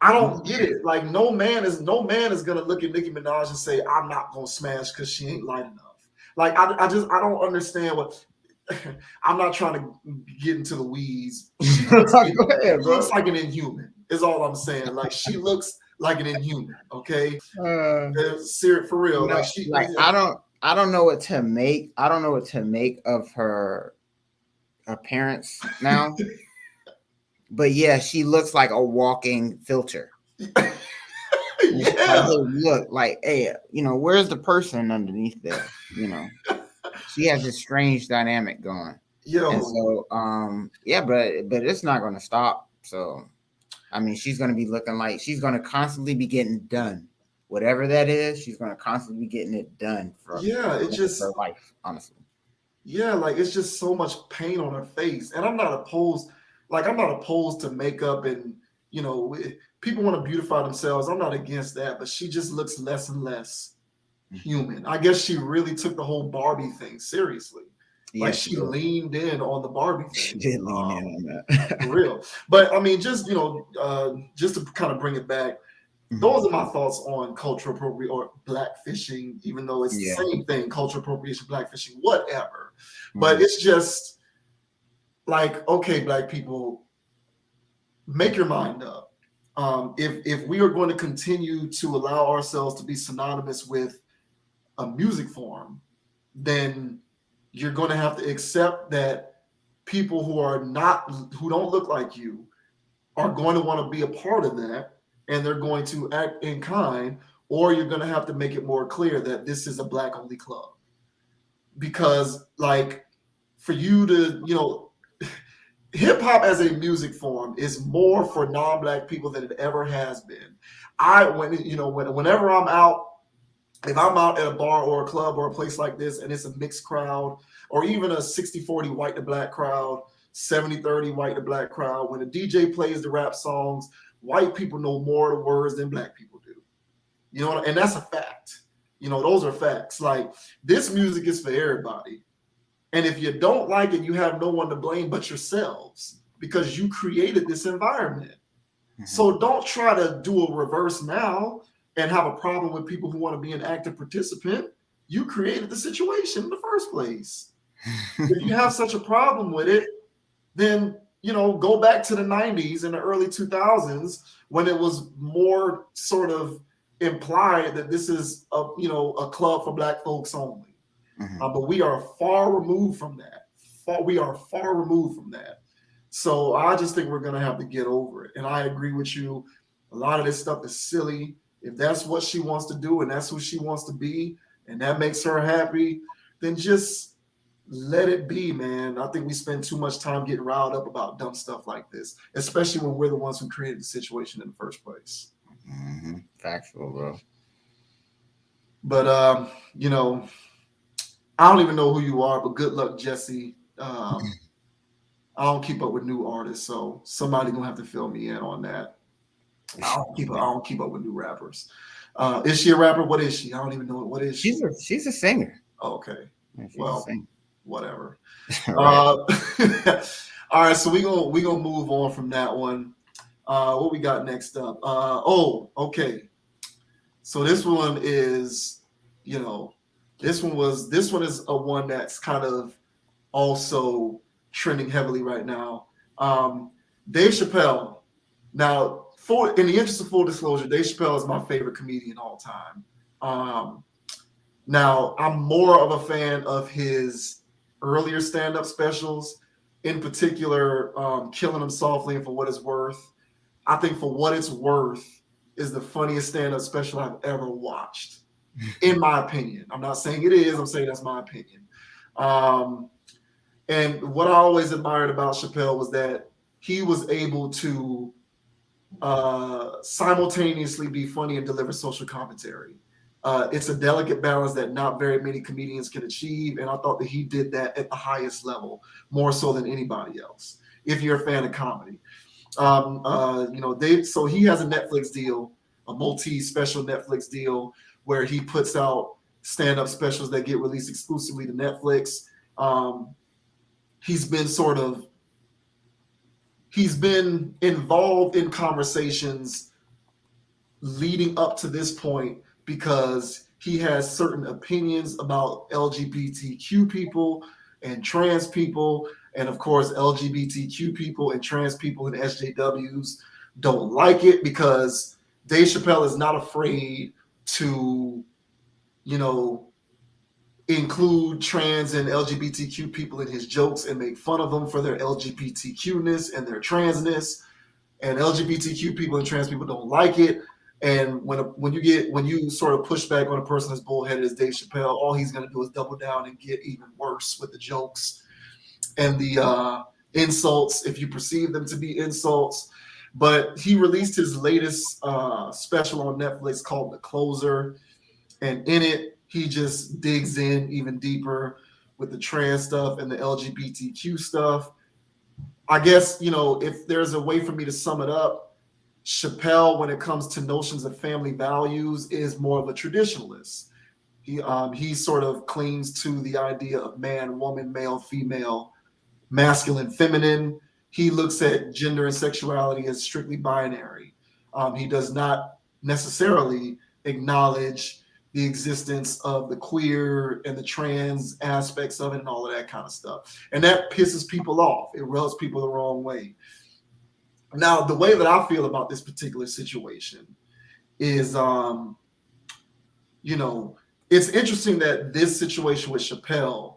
I don't get it. Like, no man is gonna look at Nicki Minaj and say, I'm not gonna smash because she ain't light enough. Like, I don't understand what. I'm not trying to get into the weeds. She looks like an inhuman, is all I'm saying. Like, she looks like an inhuman, okay? For real. I don't know what to make. I don't know what to make of her appearance now. But yeah, she looks like a walking filter. Look, like, hey, where's the person underneath there? She has this strange dynamic going. And so, but it's not going to stop. So, I mean, she's going to be looking like she's going to constantly be getting done. Whatever that is, she's going to constantly be getting it done for her life, honestly. Yeah, like, it's just so much pain on her face. And I'm not opposed to makeup, and people want to beautify themselves. I'm not against that, but she just looks less and less human. I guess she really took the whole Barbie thing seriously. Like, she leaned in on the Barbie thing. She did lean in on that. For real. But I mean, just to kind of bring it back, those are my thoughts on cultural appropriation or blackfishing, even though it's the same thing, cultural appropriation, blackfishing, whatever. But it's just like, okay, Black people, make your mind up. If we are going to continue to allow ourselves to be synonymous with a music form, then you're going to have to accept that people who don't look like you are going to want to be a part of that, and they're going to act in kind, or you're going to have to make it more clear that this is a Black only club. Because, like, for you to, hip hop as a music form is more for non-Black people than it ever has been. Whenever I'm out, if I'm out at a bar or a club or a place like this and it's a mixed crowd, or even a 60-40 white to Black crowd, 70-30 white to Black crowd, when a DJ plays the rap songs, white people know more of the words than Black people do. And that's a fact. Those are facts. Like, this music is for everybody. And if you don't like it, you have no one to blame but yourselves, because you created this environment. So don't try to do a reverse now and have a problem with people who want to be an active participant. You created the situation in the first place. If you have such a problem with it, then go back to the 90s and the early 2000s, when it was more sort of implied that this is a club for Black folks only. But we are far removed from that. We are far removed from that. So I just think we're going to have to get over it. And I agree with you. A lot of this stuff is silly. If that's what she wants to do and that's who she wants to be, and that makes her happy, then just let it be, man. I think we spend too much time getting riled up about dumb stuff like this, especially when we're the ones who created the situation in the first place. Factual, bro. But, I don't even know who you are, but good luck, Jesse. I don't keep up with new artists, so somebody gonna have to fill me in on that. I don't keep up with new rappers. Is she a rapper? What is she? I don't even know. What is she? She's a singer. Okay. Yeah, well, whatever. Right. All right, so we gonna move on from that one. What we got next up? Okay. So this one is, this one is a one that's kind of also trending heavily right now. Dave Chappelle. Now, in the interest of full disclosure, Dave Chappelle is my favorite comedian all time. Now, I'm more of a fan of his earlier stand-up specials, in particular, Killing Him Softly and For What It's Worth. I think For What It's Worth is the funniest stand-up special I've ever watched, in my opinion. I'm not saying it is. I'm saying that's my opinion. And what I always admired about Chappelle was that he was able to simultaneously be funny and deliver social commentary. It's a delicate balance that not very many comedians can achieve, and I thought that he did that at the highest level, more so than anybody else, if you're a fan of comedy. So he has a Netflix deal, a multi-special Netflix deal, where he puts out stand-up specials that get released exclusively to Netflix. He's been involved in conversations leading up to this point because he has certain opinions about LGBTQ people and trans people. And of course, LGBTQ people and trans people and SJWs don't like it because Dave Chappelle is not afraid to, include trans and LGBTQ people in his jokes and make fun of them for their LGBTQ-ness and their transness. And LGBTQ people and trans people don't like it. And when you sort of push back on a person as bullheaded as Dave Chappelle, all he's going to do is double down and get even worse with the jokes and the insults, if you perceive them to be insults. But he released his latest special on Netflix called The Closer. And in it, he just digs in even deeper with the trans stuff and the LGBTQ stuff. I guess, if there's a way for me to sum it up, Chappelle, when it comes to notions of family values, is more of a traditionalist. He sort of clings to the idea of man, woman, male, female, masculine, feminine. He looks at gender and sexuality as strictly binary. He does not necessarily acknowledge the existence of the queer and the trans aspects of it and all of that kind of stuff. And that pisses people off. It rubs people the wrong way. Now, the way that I feel about this particular situation is, it's interesting that this situation with Chappelle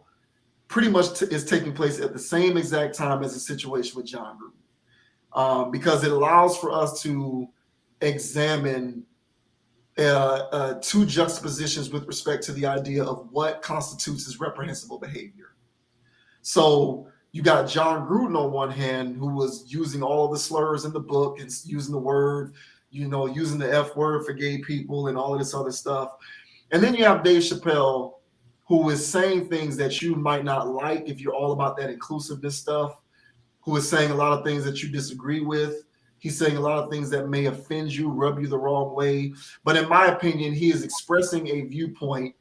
pretty much is taking place at the same exact time as the situation with John Gruden, because it allows for us to examine two juxtapositions with respect to the idea of what constitutes as reprehensible behavior. So you got John Gruden on one hand, who was using all of the slurs in the book and using the word, using the F word for gay people and all of this other stuff. And then you have Dave Chappelle, who is saying things that you might not like if you're all about that inclusiveness stuff, who is saying a lot of things that you disagree with. He's saying a lot of things that may offend you, rub you the wrong way. But in my opinion, he is expressing a viewpoint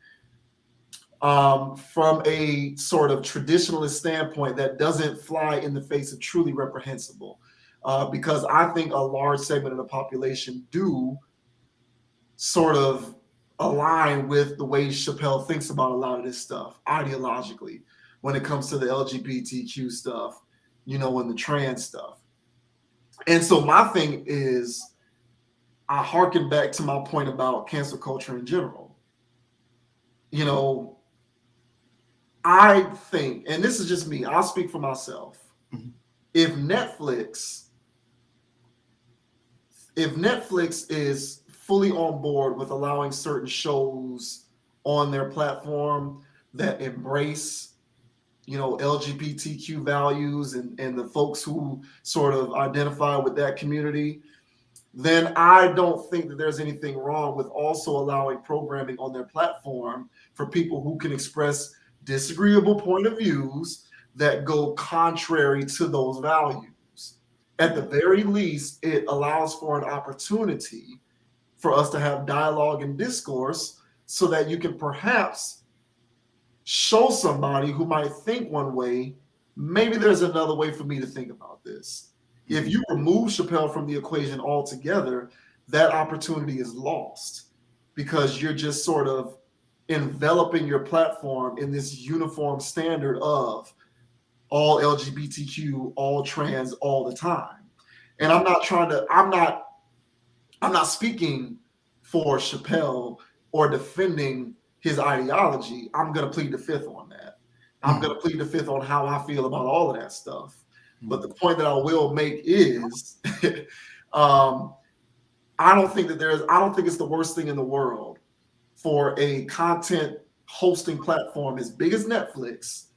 from a sort of traditionalist standpoint that doesn't fly in the face of truly reprehensible. Because I think a large segment of the population do sort of align with the way Chappelle thinks about a lot of this stuff ideologically when it comes to the LGBTQ stuff, you know, and the trans stuff. And so my thing is, I harken back to my point about cancel culture in general. You know, I think, and this is just me, I'll speak for myself. Mhm. If Netflix is fully on board with allowing certain shows on their platform that embrace, you know, LGBTQ values and the folks who sort of identify with that community, then I don't think that there's anything wrong with also allowing programming on their platform for people who can express disagreeable point of views that go contrary to those values. At the very least, it allows for an opportunity for us to have dialogue and discourse so that you can perhaps show somebody who might think one way, maybe there's another way for me to think about this. If you remove Chappelle from the equation altogether, that opportunity is lost because you're just sort of enveloping your platform in this uniform standard of all LGBTQ, all trans, all the time. And I'm not speaking for Chappelle or defending his ideology. I'm going to plead the fifth on that. I'm going to plead the fifth on how I feel about all of that stuff. But the point that I will make is, I don't think it's the worst thing in the world for a content hosting platform as big as Netflix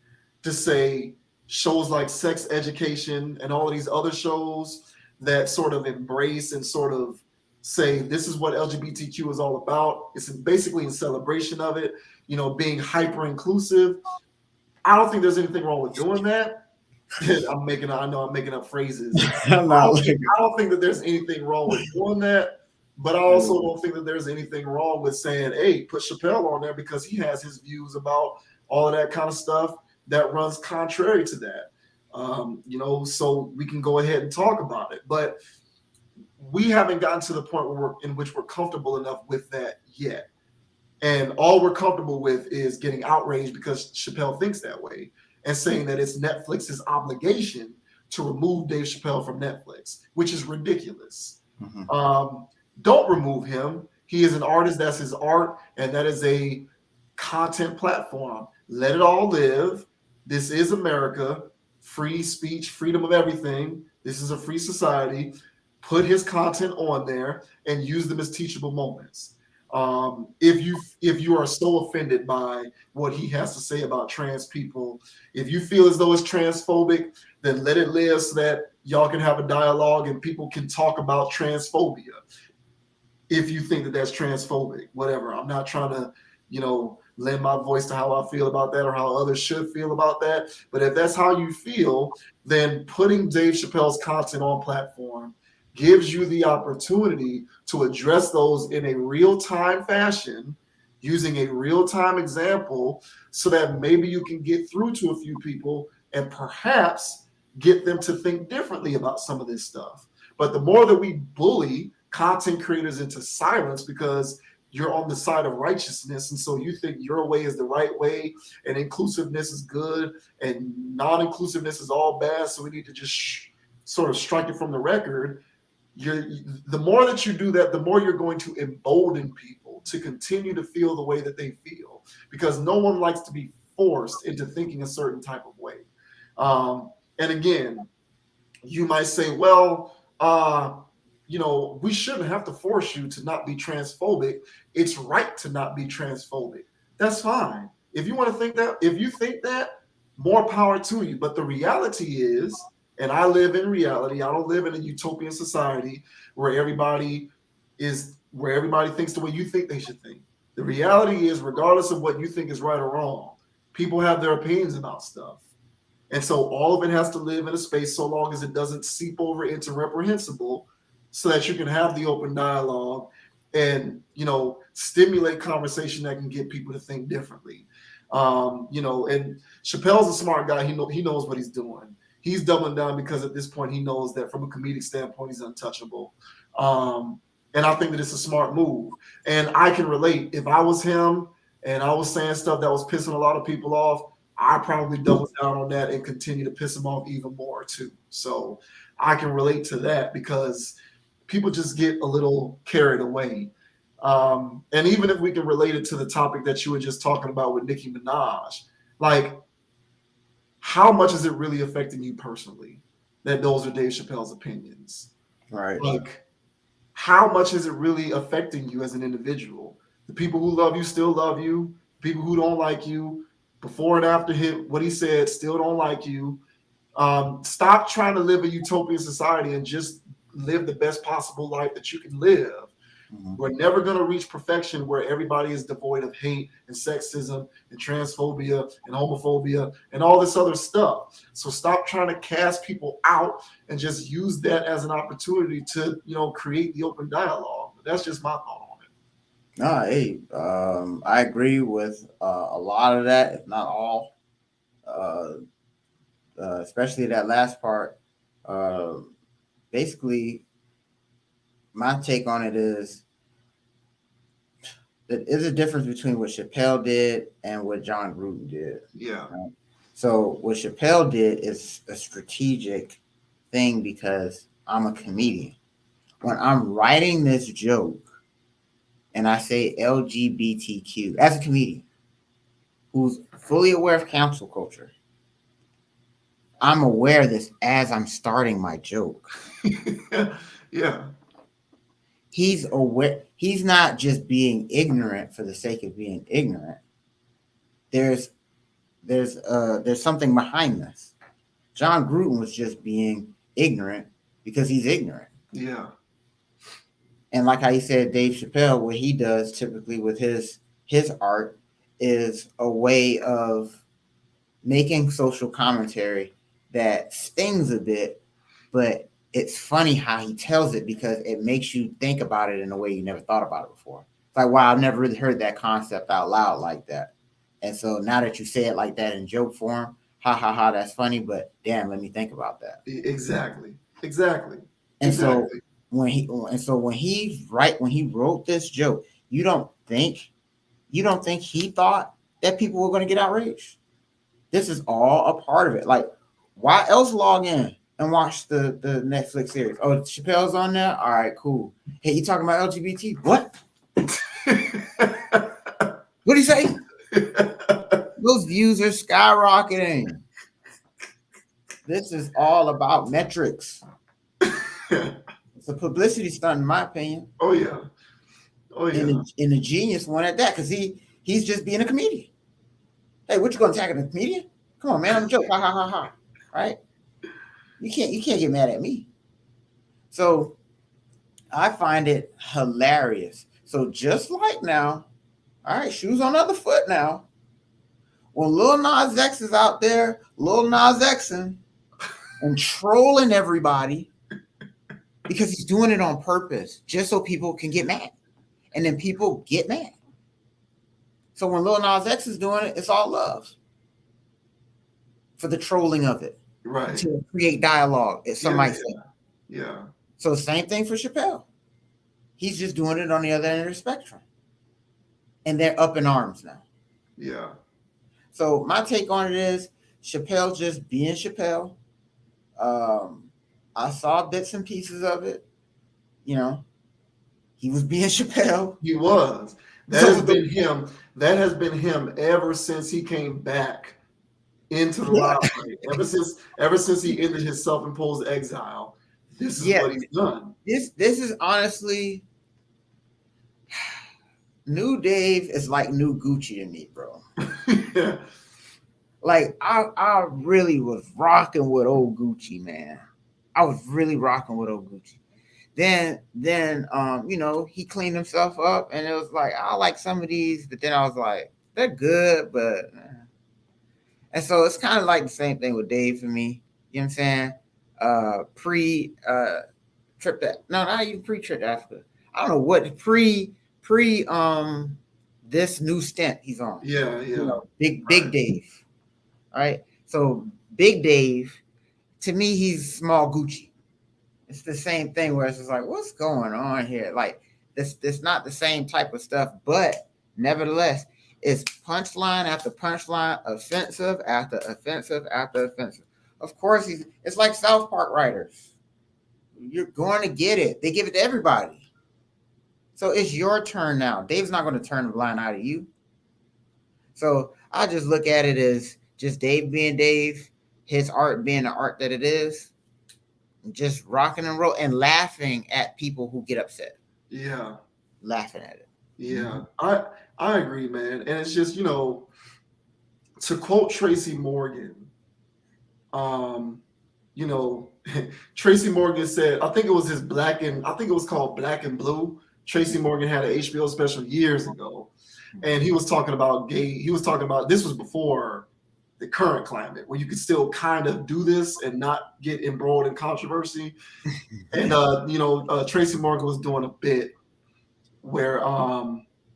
to say shows like Sex Education and all of these other shows that sort of embrace and sort of say this is what LGBTQ is all about. It's basically in celebration of it, you know, being hyper inclusive. I don't think there's anything wrong with doing that. I know I'm making up phrases. I don't think that there's anything wrong with doing that, but I also don't think that there's anything wrong with saying, hey, put Chappelle on there because he has his views about all of that kind of stuff that runs contrary to that. You know, so we can go ahead and talk about it. But we haven't gotten to the point in which we're comfortable enough with that yet. And all we're comfortable with is getting outraged because Chappelle thinks that way and saying that it's Netflix's obligation to remove Dave Chappelle from Netflix, which is ridiculous. Don't remove him. He is an artist. That's his art. And that is a content platform. Let it all live. This is America. Free speech, freedom of everything. This is a free society. Put his content on there and use them as teachable moments. If you are so offended by what he has to say about trans people, if you feel as though it's transphobic, then let it live so that y'all can have a dialogue and people can talk about transphobia. If you think that that's transphobic, whatever. I'm not trying to, you know, lend my voice to how I feel about that or how others should feel about that. But if that's how you feel, then putting Dave Chappelle's content on platform gives you the opportunity to address those in a real-time fashion, using a real-time example, so that maybe you can get through to a few people and perhaps get them to think differently about some of this stuff. But the more that we bully content creators into silence because you're on the side of righteousness, and so you think your way is the right way, and inclusiveness is good, and non-inclusiveness is all bad, so we need to just sort of strike it from the record. The more that you do that, the more you're going to embolden people to continue to feel the way that they feel, because no one likes to be forced into thinking a certain type of way. And again, you might say, well, you know, we shouldn't have to force you to not be transphobic. It's right to not be transphobic. That's fine. If you want to think that, if you think that, more power to you. But the reality is, and I live in reality, I don't live in a utopian society where everybody thinks the way you think they should think. The reality is, regardless of what you think is right or wrong, people have their opinions about stuff. And so all of it has to live in a space so long as it doesn't seep over into reprehensible, so that you can have the open dialogue and, stimulate conversation that can get people to think differently. And Chappelle's a smart guy. He knows what he's doing. He's doubling down because at this point he knows that from a comedic standpoint he's untouchable. And I think that it's a smart move. And I can relate. If I was him and I was saying stuff that was pissing a lot of people off, I probably double down on that and continue to piss them off even more too. So I can relate to that because people just get a little carried away. And even if we can relate it to the topic that you were just talking about with Nicki Minaj, like, how much is it really affecting you personally that those are Dave Chappelle's opinions? Right. Like, how much is it really affecting you as an individual? The people who love you still love you. People who don't like you, before and after what he said, still don't like you. Stop trying to live a utopian society and just live the best possible life that you can live. Mm-hmm. We're never going to reach perfection where everybody is devoid of hate and sexism and transphobia and homophobia and all this other stuff. So stop trying to cast people out and just use that as an opportunity to, create the open dialogue. But that's just my thought on it. No, hey, I agree with a lot of that, if not all. Especially that last part. Basically, my take on it is that there's a difference between what Chappelle did and what John Gruden did. Yeah. Right? So what Chappelle did is a strategic thing because I'm a comedian. When I'm writing this joke and I say LGBTQ as a comedian who's fully aware of cancel culture, I'm aware of this as I'm starting my joke. Yeah. He's aware. He's not just being ignorant for the sake of being ignorant. There's something behind this. John Gruden was just being ignorant because he's ignorant. Yeah. And like how you said, Dave Chappelle, what he does typically with his art is a way of making social commentary that stings a bit, but it's funny how he tells it because it makes you think about it in a way you never thought about it before. It's like, wow, I've never really heard that concept out loud like that. And so now that you say it like that in joke form, ha ha ha, that's funny, but damn, let me think about that. Exactly. And so when he wrote this joke, you don't think he thought that people were going to get outraged? This is all a part of it. Like, why else log in and watch the Netflix series? Oh, Chappelle's on there? All right, cool. Hey, you talking about LGBT? What? What do you say? Those views are skyrocketing. This is all about metrics. It's a publicity stunt, in my opinion. Oh yeah. And a genius one at that, because he's just being a comedian. Hey, what you gonna attack a comedian? Come on, man, I'm a joke. Ha ha ha ha. Right? You can't get mad at me. So I find it hilarious. So just like now, all right, shoes on the other foot now. When Lil Nas X is out there, Lil Nas Xing and trolling everybody because he's doing it on purpose, just so people can get mad. And then people get mad. So when Lil Nas X is doing it, it's all love for the trolling of it. Right. To create dialogue, as somebody said. Yeah. So same thing for Chappelle. He's just doing it on the other end of the spectrum. And they're up in arms now. Yeah. So my take on it is Chappelle just being Chappelle. I saw bits and pieces of it. He was being Chappelle. He was. That has been him ever since he came back into the limelight. Ever since he ended his self-imposed exile. This is what he's done. This is honestly, new Dave is like new Gucci to me, bro. Yeah. Like I really was rocking with old Gucci, man. I was really rocking with old Gucci. Then he cleaned himself up, and it was like I like some of these, but then I was like, they're good, but And so it's kind of like the same thing with Dave for me. You know what I'm saying? Pre trip that no, not even pre trip to Africa. I don't know what pre this new stint he's on. Yeah, You yeah. know, Big Dave. All right. So Big Dave, to me, he's small Gucci. It's the same thing where it's just like, what's going on here? Like this not the same type of stuff, but nevertheless, it's punchline after punchline, offensive after offensive after offensive. Of course, it's like South Park writers. You're going to get it. They give it to everybody. So it's your turn now. Dave's not going to turn the blind eye to you. So I just look at it as just Dave being Dave, his art being the art that it is, just rocking and roll and laughing at people who get upset. Yeah. Laughing at it. Yeah. I agree, man. And it's just, to quote Tracy Morgan, you know, Tracy Morgan said, I think it was I think it was called Black and Blue. Tracy Morgan had an HBO special years ago, and he was talking about this was before the current climate where you could still kind of do this and not get embroiled in controversy. And Tracy Morgan was doing a bit where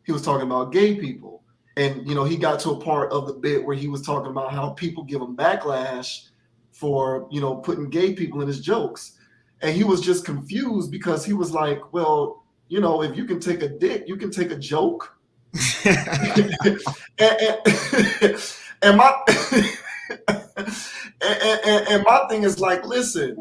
he was talking about gay people, and he got to a part of the bit where he was talking about how people give him backlash for putting gay people in his jokes, and he was just confused because he was like, well, if you can take a dick, you can take a joke. and my and my thing is like, listen,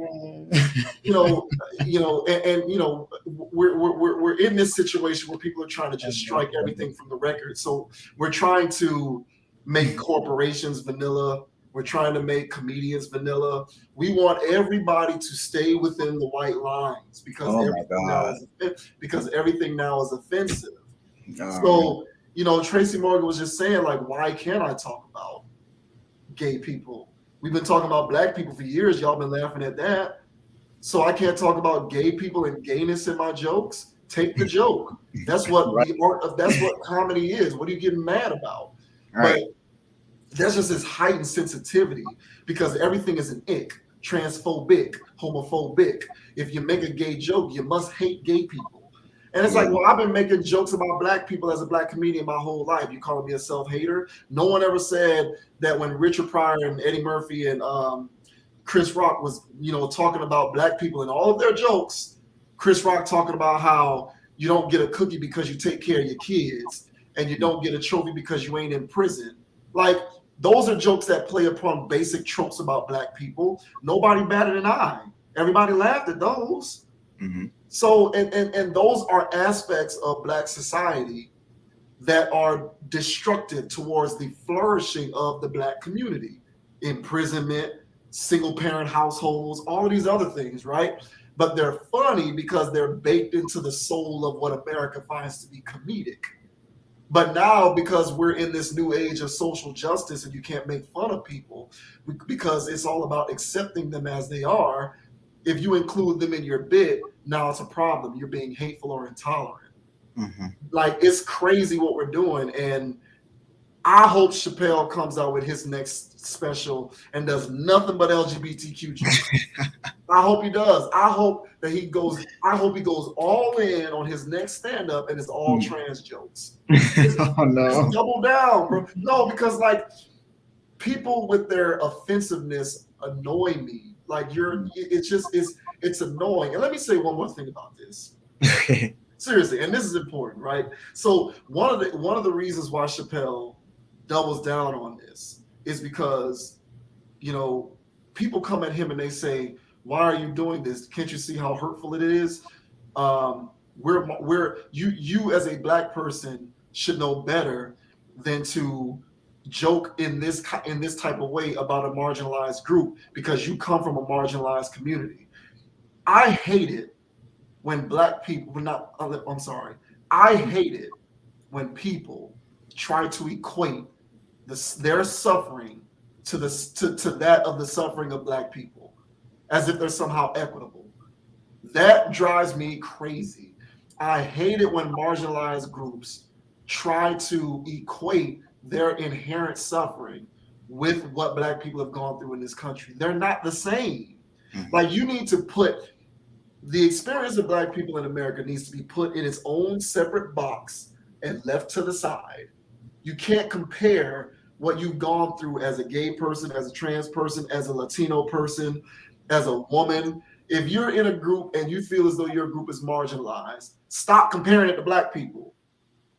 we're in this situation where people are trying to just strike everything from the record. So we're trying to make corporations vanilla. We're trying to make comedians vanilla. We want everybody to stay within the white lines because everything now is offensive. So, Tracy Morgan was just saying, like, why can't I talk about gay people? We've been talking about black people for years. Y'all been laughing at that. So I can't talk about gay people and gayness in my jokes. Take the joke. That's what that's what comedy is. What are you getting mad about? Right. But there's just this heightened sensitivity because everything is an ick, transphobic, homophobic. If you make a gay joke, you must hate gay people. And it's like, well, I've been making jokes about black people as a black comedian my whole life. You calling me a self-hater? No one ever said that when Richard Pryor and Eddie Murphy and Chris Rock was, talking about black people in all of their jokes. Chris Rock talking about how you don't get a cookie because you take care of your kids, and you don't get a trophy because you ain't in prison. Like, those are jokes that play upon basic tropes about black people. Nobody batted an eye. Everybody laughed at those. Mm-hmm. So, and those are aspects of black society that are destructive towards the flourishing of the black community. Imprisonment, single parent households, all of these other things, right? But they're funny because they're baked into the soul of what America finds to be comedic. But now, because we're in this new age of social justice and you can't make fun of people because it's all about accepting them as they are, if you include them in your bit, now it's a problem. You're being hateful or intolerant. Mm-hmm. Like, it's crazy what we're doing. And I hope Chappelle comes out with his next special and does nothing but LGBTQ jokes. I hope he does. I hope he goes all in on his next stand-up and it's all trans jokes. Oh no. Just double down, bro. No, because like people with their offensiveness annoy me. Like it's annoying. And let me say one more thing about this. Seriously, and this is important, right? So one of the reasons why Chappelle doubles down on this is because, people come at him and they say, why are you doing this? Can't you see how hurtful it is? You as a black person should know better than to joke in this type of way about a marginalized group because you come from a marginalized community. I hate it when black people I hate it when people try to equate their suffering to that of the suffering of black people, as if they're somehow equitable. That drives me crazy. I hate it when marginalized groups try to equate their inherent suffering with what Black people have gone through in this country. They're not the same. Mhm. Like, you need to put the experience of Black people in America needs to be put in its own separate box and left to the side. You can't compare what you've gone through as a gay person, as a trans person, as a Latino person, as a woman. If you're in a group and you feel as though your group is marginalized, stop comparing it to Black people,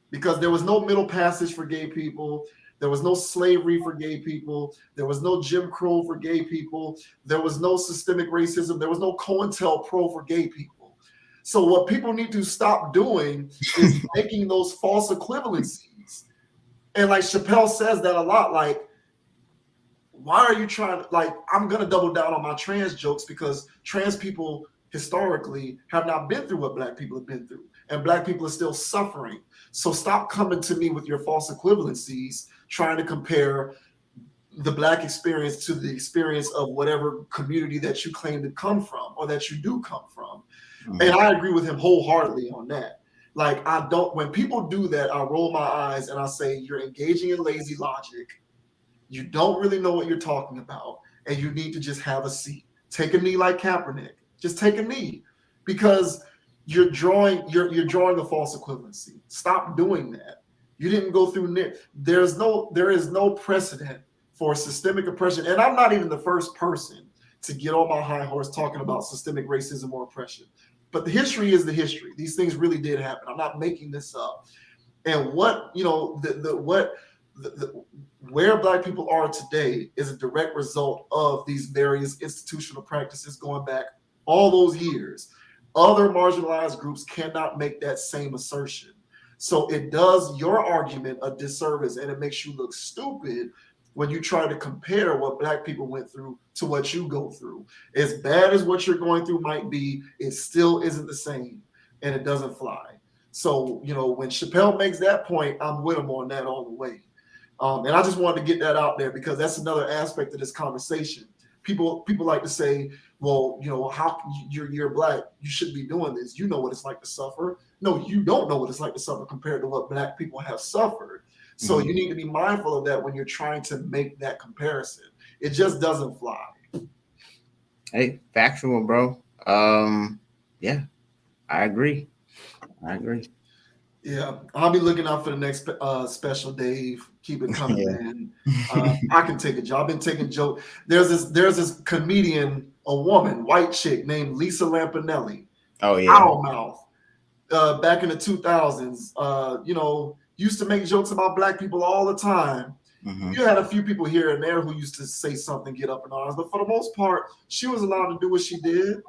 because there was no middle passage for gay people. There was no slavery for gay people. There was no Jim Crow for gay people. There was no systemic racism. There was no COINTELPRO for gay people. So what people need to stop doing is making those false equivalencies. And like Chappelle says that a lot, like, why are you trying to, like, I'm going to double down on my trans jokes because trans people historically have not been through what Black people have been through, and Black people are still suffering. So stop coming to me with your false equivalencies, trying to compare the Black experience to the experience of whatever community that you claim to come from or that you do come from. Mm-hmm. And I agree with him wholeheartedly on that. Like, I don't, when people do that, I roll my eyes and I say, you're engaging in lazy logic. You don't really know what you're talking about, and you need to just have a seat. Take a knee like Kaepernick. Just take a knee, because you're drawing a false equivalency. Stop doing that. You didn't go through. There is no precedent for systemic oppression, and I'm not even the first person to get on my high horse talking about systemic racism or oppression. But the history is the history. These things really did happen. I'm not making this up. And what, you know, where Black people are today is a direct result of these various institutional practices going back all those years. Other marginalized groups cannot make that same assertion. So it does your argument a disservice, and it makes you look stupid when you try to compare what Black people went through to what you go through. As bad as what you're going through might be, it still isn't the same, and it doesn't fly. So, you know, when Chappelle makes that point, I'm with him on that all the way. And I just wanted to get that out there, because that's another aspect of this conversation. People like to say, well, you know, how you're Black, you shouldn't be doing this. You know what it's like to suffer. No, you don't know what it's like to suffer compared to what Black people have suffered. So you need to be mindful of that when you're trying to make that comparison. It just doesn't fly. Hey, factual, bro. Yeah, I agree. Yeah, I'll be looking out for the next special, Dave. Keep it coming, man. I can take a joke. I've been taking jokes. There's this comedian, a woman, white chick named Lisa Lampanelli. Oh yeah. Foulmouth. Back in the 2000s, you know, used to make jokes about Black people all the time. Mm-hmm. You had a few people here and there who used to say something, get up in arms, but for the most part, she was allowed to do what she did.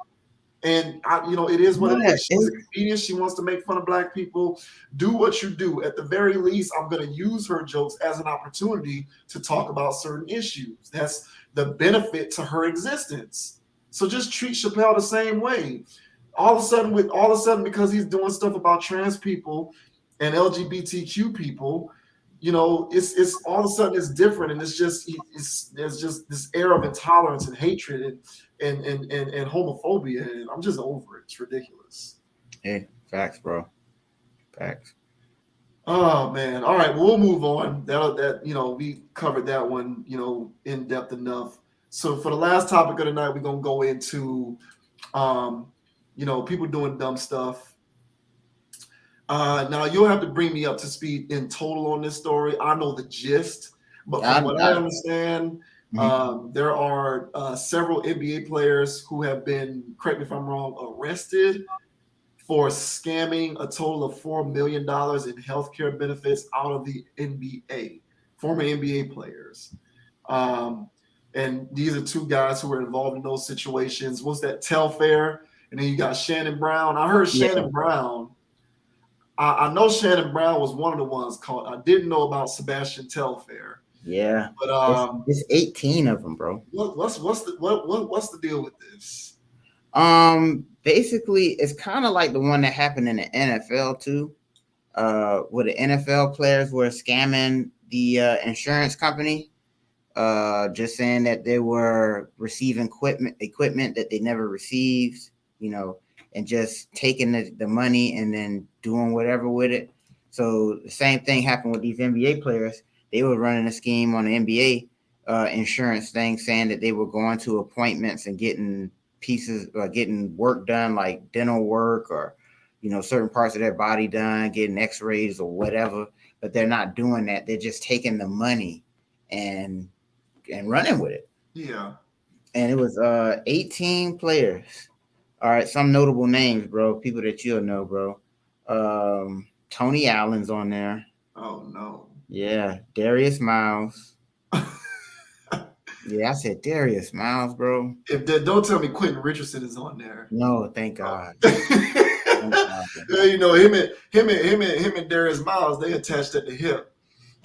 And you know, it is what it is. She's a comedian. She wants to make fun of Black people. Do what you do. At the very least, I'm going to use her jokes as an opportunity to talk about certain issues. That's the benefit to her existence. So just treat Chappelle the same way. All of a sudden, because he's doing stuff about trans people and LGBTQ people, you know, it's all of a sudden it's different, and there's just this air of intolerance and hatred and homophobia, and I'm just over it. It's ridiculous. Hey, facts, bro. Facts. Oh man. All right, well, we'll move on. That you know, we covered that one, you know, in depth enough. So for the last topic of the night, we're gonna go into you know, people doing dumb stuff. Now you'll have to bring me up to speed in total on this story. I know the gist, but from what I understand, there are several NBA players who have been, correct me if I'm wrong, arrested for scamming a total of $4 million in healthcare benefits out of the NBA, former NBA players. And these are two guys who were involved in those situations. What's that, Telfair? And then you got Shannon Brown. I heard Shannon Brown. I know Shannon Brown was one of the ones caught. I didn't know about Sebastian Telfair. Yeah, but it's 18 of them, bro. What's the deal with this? Basically, it's kind of like the one that happened in the NFL too, where the NFL players were scamming the insurance company, just saying that they were receiving equipment that they never received, you know, and just taking the money and then doing whatever with it. So the same thing happened with these NBA players. They were running a scheme on the NBA insurance thing, saying that they were going to appointments and getting getting work done, like dental work or certain parts of their body done, getting X-rays or whatever. But they're not doing that. They're just taking the money and running with it. Yeah. And it was 18 players. All right, some notable names, bro. People that you'll know, bro. Tony Allen's on there. Oh no. Yeah, Darius Miles. Yeah, I said Darius Miles, bro. Don't tell me Quentin Richardson is on there. No, thank God. Yeah, him and Darius Miles, they attached at the hip.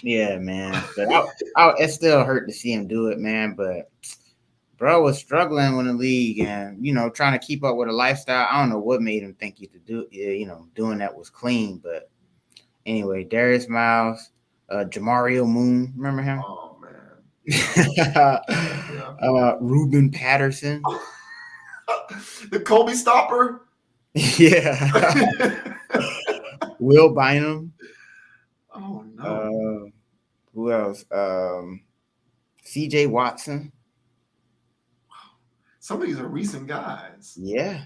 Yeah, man. But it still hurt to see him do it, man. But bro was struggling with the league and trying to keep up with a lifestyle. I don't know what made him think he could do. Doing that was clean. But anyway, Darius Miles, Jamario Moon, remember him? Oh man. Yeah. Ruben Patterson. The Kobe stopper. Yeah. Will Bynum. Oh no. Who else? CJ Watson. Some of these are recent guys. Yeah.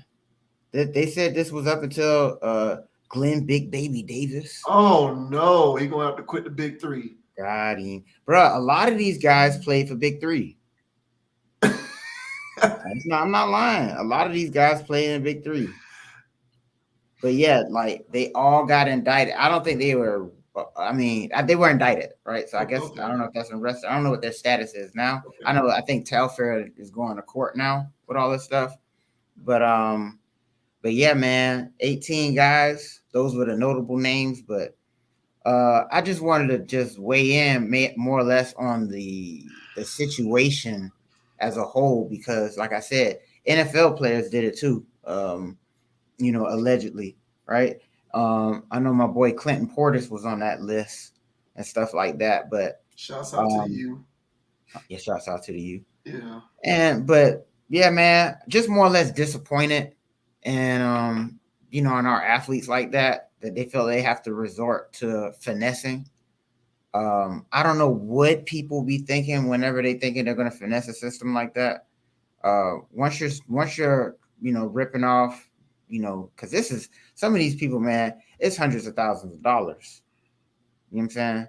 They said this was up until Glenn Big Baby Davis. Oh no, he gonna have to quit the Big Three. Got him. Bro, a lot of these guys played for Big Three. I'm not lying. A lot of these guys played in Big Three. But yeah, like they all got indicted. I don't think they were. I mean, they were indicted, right? So I guess I don't know if that's arrested. I don't know what their status is now. Okay. I think Telfair is going to court now with all this stuff. But yeah, man, 18 guys. Those were the notable names. But I just wanted to just weigh in more or less on the situation as a whole, because like I said, NFL players did it too. Allegedly, right? I know my boy Clinton Portis was on that list and stuff like that. But shouts out to you. Yeah, shouts out to you. Yeah. But yeah, man, just more or less disappointed, and on our athletes like that they feel they have to resort to finessing. I don't know what people be thinking whenever they thinking they're going to finesse a system like that. Once you're ripping off, because this is some of these people, man, it's hundreds of thousands of dollars. You know what I'm saying?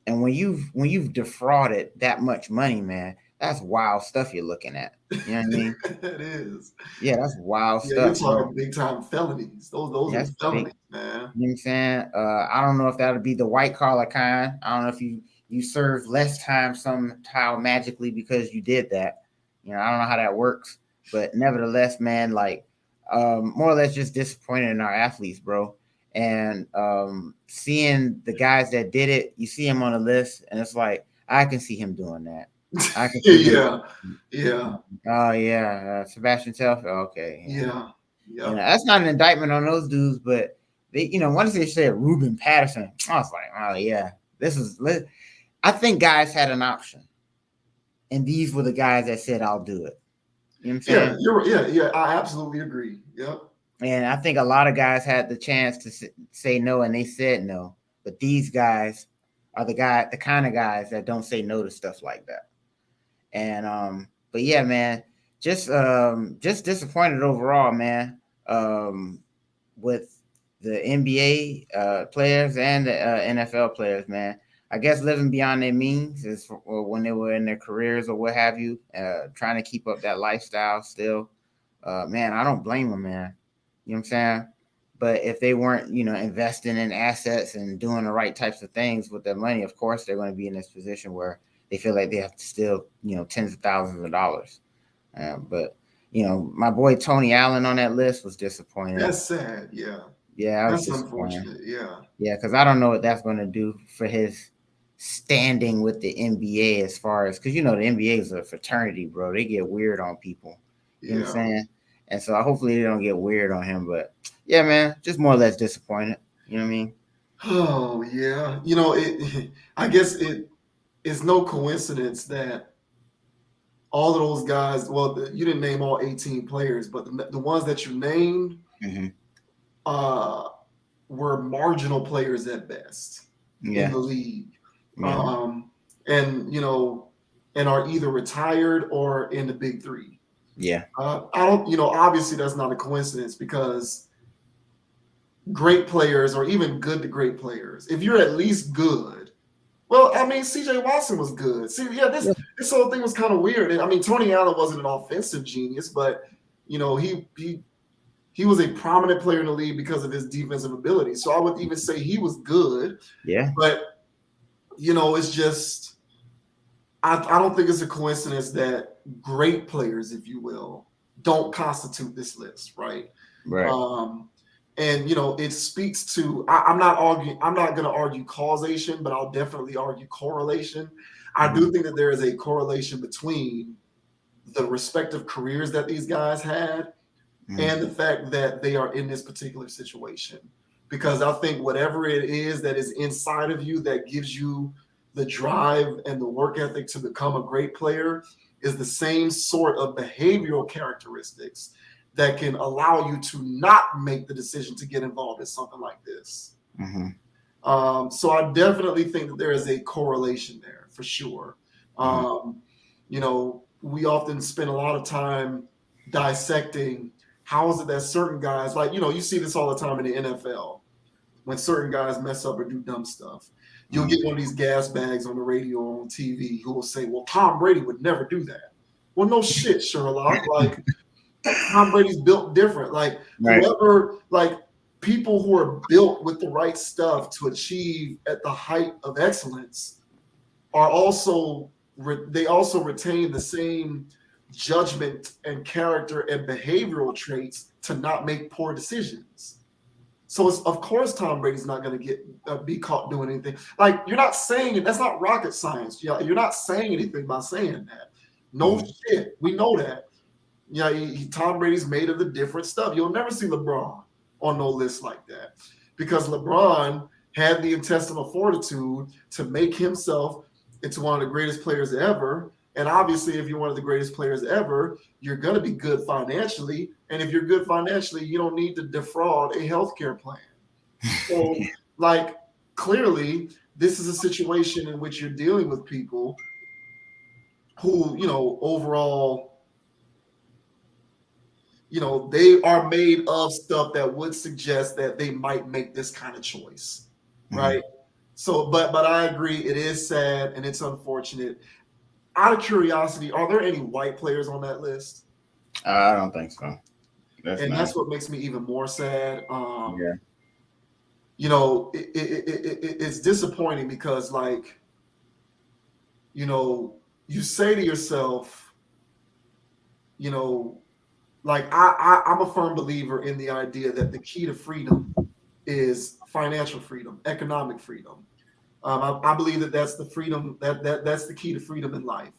And when you've defrauded that much money, man, that's wild stuff you're looking at. You know what I mean? That is. Yeah, that's wild stuff. You're talking big time felonies. Those are felonies, man. You know what I'm saying? I don't know if that'll be the white collar kind. I don't know if you serve less time somehow magically because you did that. I don't know how that works. But nevertheless, man, like more or less just disappointed in our athletes, bro. And seeing the guys that did it, you see him on the list, and it's like, I can see him doing that. I can see yeah. Oh yeah, Sebastian Telfair. Okay. Yeah. That's not an indictment on those dudes, but they, once they said Ruben Patterson, I was like, oh yeah, I think guys had an option, and these were the guys that said, I'll do it. You know what I'm saying? Yeah. I absolutely agree. Yep. And I think a lot of guys had the chance to say no, and they said no. But these guys are the kind of guys that don't say no to stuff like that. And but yeah, man, just disappointed overall, man. With the NBA players and the NFL players, man. I guess living beyond their means is when they were in their careers or what have you, trying to keep up that lifestyle still. Man, I don't blame them, man. You know what I'm saying? But if they weren't, investing in assets and doing the right types of things with their money, of course, they're going to be in this position where they feel like they have to steal, tens of thousands of dollars. But, my boy Tony Allen on that list was disappointing. That's sad. Yeah. Yeah, that's unfortunate. Yeah. Yeah, because I don't know what that's going to do for his standing with the NBA as far as, because, the NBA is a fraternity, bro. They get weird on people. You know what I'm saying? And so hopefully they don't get weird on him. But yeah, man, just more or less disappointed. You know what I mean? Oh, yeah. I guess it's no coincidence that all of those guys, well, you didn't name all 18 players, but the ones that you named were marginal players at best in the league. Yeah. And, and are either retired or in the big three. Yeah. I don't, obviously that's not a coincidence because great players or even good to great players, if you're at least good, well, I mean, CJ Watson was good. See, yeah, this whole thing was kind of weird. I mean, Tony Allen wasn't an offensive genius, but he was a prominent player in the league because of his defensive ability. So I would even say he was good. Yeah. But it's just I don't think it's a coincidence that great players, if you will, don't constitute this list, right? Right. And it speaks to I'm not going to argue causation, but I'll definitely argue correlation. I do think that there is a correlation between the respective careers that these guys had and the fact that they are in this particular situation. Because I think whatever it is that is inside of you that gives you the drive and the work ethic to become a great player is the same sort of behavioral characteristics that can allow you to not make the decision to get involved in something like this. So I definitely think that there is a correlation there for sure. We often spend a lot of time dissecting how is it that certain guys, like, you see this all the time in the NFL. When certain guys mess up or do dumb stuff, you'll get one of these gas bags on the radio or on TV who will say, well, Tom Brady would never do that. Well, no shit, Sherlock. Like, Tom Brady's built different. Like, whoever, like, people who are built with the right stuff to achieve at the height of excellence are also, they also retain the same judgment and character and behavioral traits to not make poor decisions. So of course Tom Brady's not going to be caught doing anything. Like, you're not saying it. That's not rocket science. You're not saying anything by saying that. No shit. We know that. Tom Brady's made of the different stuff. You'll never see LeBron on no list like that because LeBron had the intestinal fortitude to make himself into one of the greatest players ever. And obviously, if you're one of the greatest players ever, you're going to be good financially. And if you're good financially, you don't need to defraud a healthcare plan. So, like, clearly, this is a situation in which you're dealing with people who, overall, they are made of stuff that would suggest that they might make this kind of choice, right? So, but I agree, it is sad and it's unfortunate. Out of curiosity, are there any white players on that list? I don't think so. That's what makes me even more sad. It's disappointing because, like, you say to yourself, like, I'm a firm believer in the idea that the key to freedom is financial freedom, economic freedom. I believe that that's the freedom that's the key to freedom in life.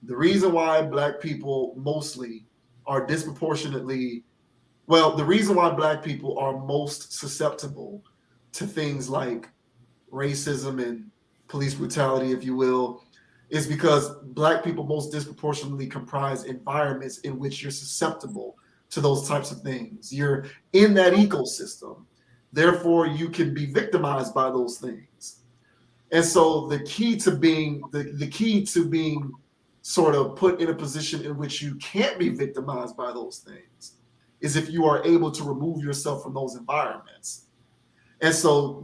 The reason why Black people mostly are disproportionately, the reason why Black people are most susceptible to things like racism and police brutality, if you will, is because Black people most disproportionately comprise environments in which you're susceptible to those types of things. You're in that ecosystem. Therefore, you can be victimized by those things. And so the key to being sort of put in a position in which you can't be victimized by those things is if you are able to remove yourself from those environments. And so,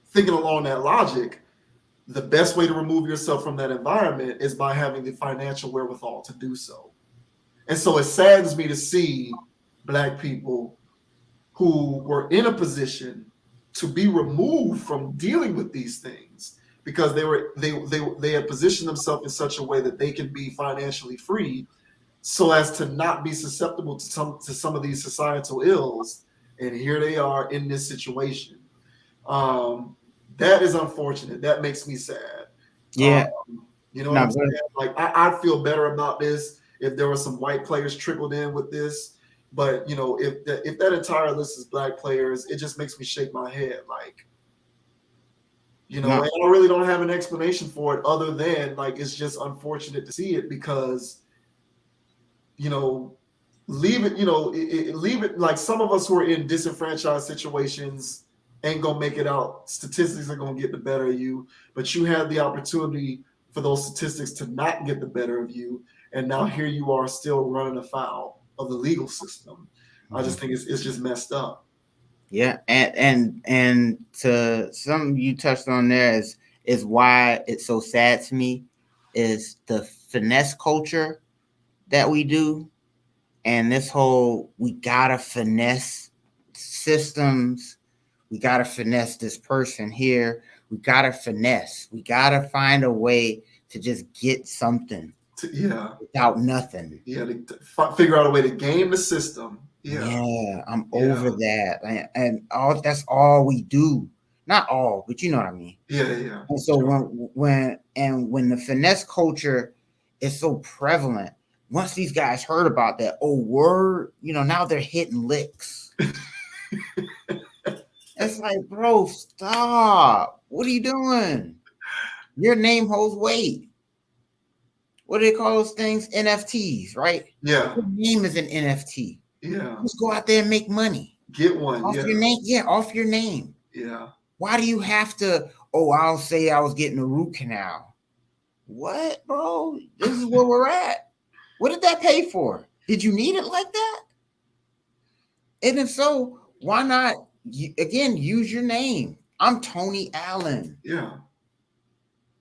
thinking along that logic, the best way to remove yourself from that environment is by having the financial wherewithal to do so. And so it saddens me to see Black people who were in a position to be removed from dealing with these things because they had positioned themselves in such a way that they can be financially free so as to not be susceptible to some of these societal ills. And here they are in this situation. That is unfortunate. That makes me sad. Yeah. What I'm saying? Like, I'd feel better about this if there were some white players trickled in with this. But, if that entire list is Black players, it just makes me shake my head. Like, and I really don't have an explanation for it other than, like, it's just unfortunate to see it because, leave it like some of us who are in disenfranchised situations ain't going to make it out. Statistics are going to get the better of you, but you have the opportunity for those statistics to not get the better of you, and now here you are still running afoul of the legal system. I just think it's just messed up. Yeah, and to something you touched on there is why it's so sad to me is the finesse culture that we do, and this whole we gotta finesse systems, we gotta finesse this person here, we gotta find a way to just get something without nothing. Yeah, to figure out a way to game the system. Yeah, I'm over that, and all that's all we do. Not all, but you know what I mean. Yeah. And so when the finesse culture is so prevalent, once these guys heard about that, oh word, now they're hitting licks. It's like, bro, stop. What are you doing? Your name holds weight. What do they call those things? NFTs, right? Yeah. Your name is an NFT. Yeah. Just go out there and make money. Get one. Off your name. Yeah, off your name. Yeah. Why do you have to, I'll say I was getting a root canal. What, bro? This is where we're at. What did that pay for? Did you need it like that? And if so, why not, again, use your name? I'm Tony Allen. Yeah.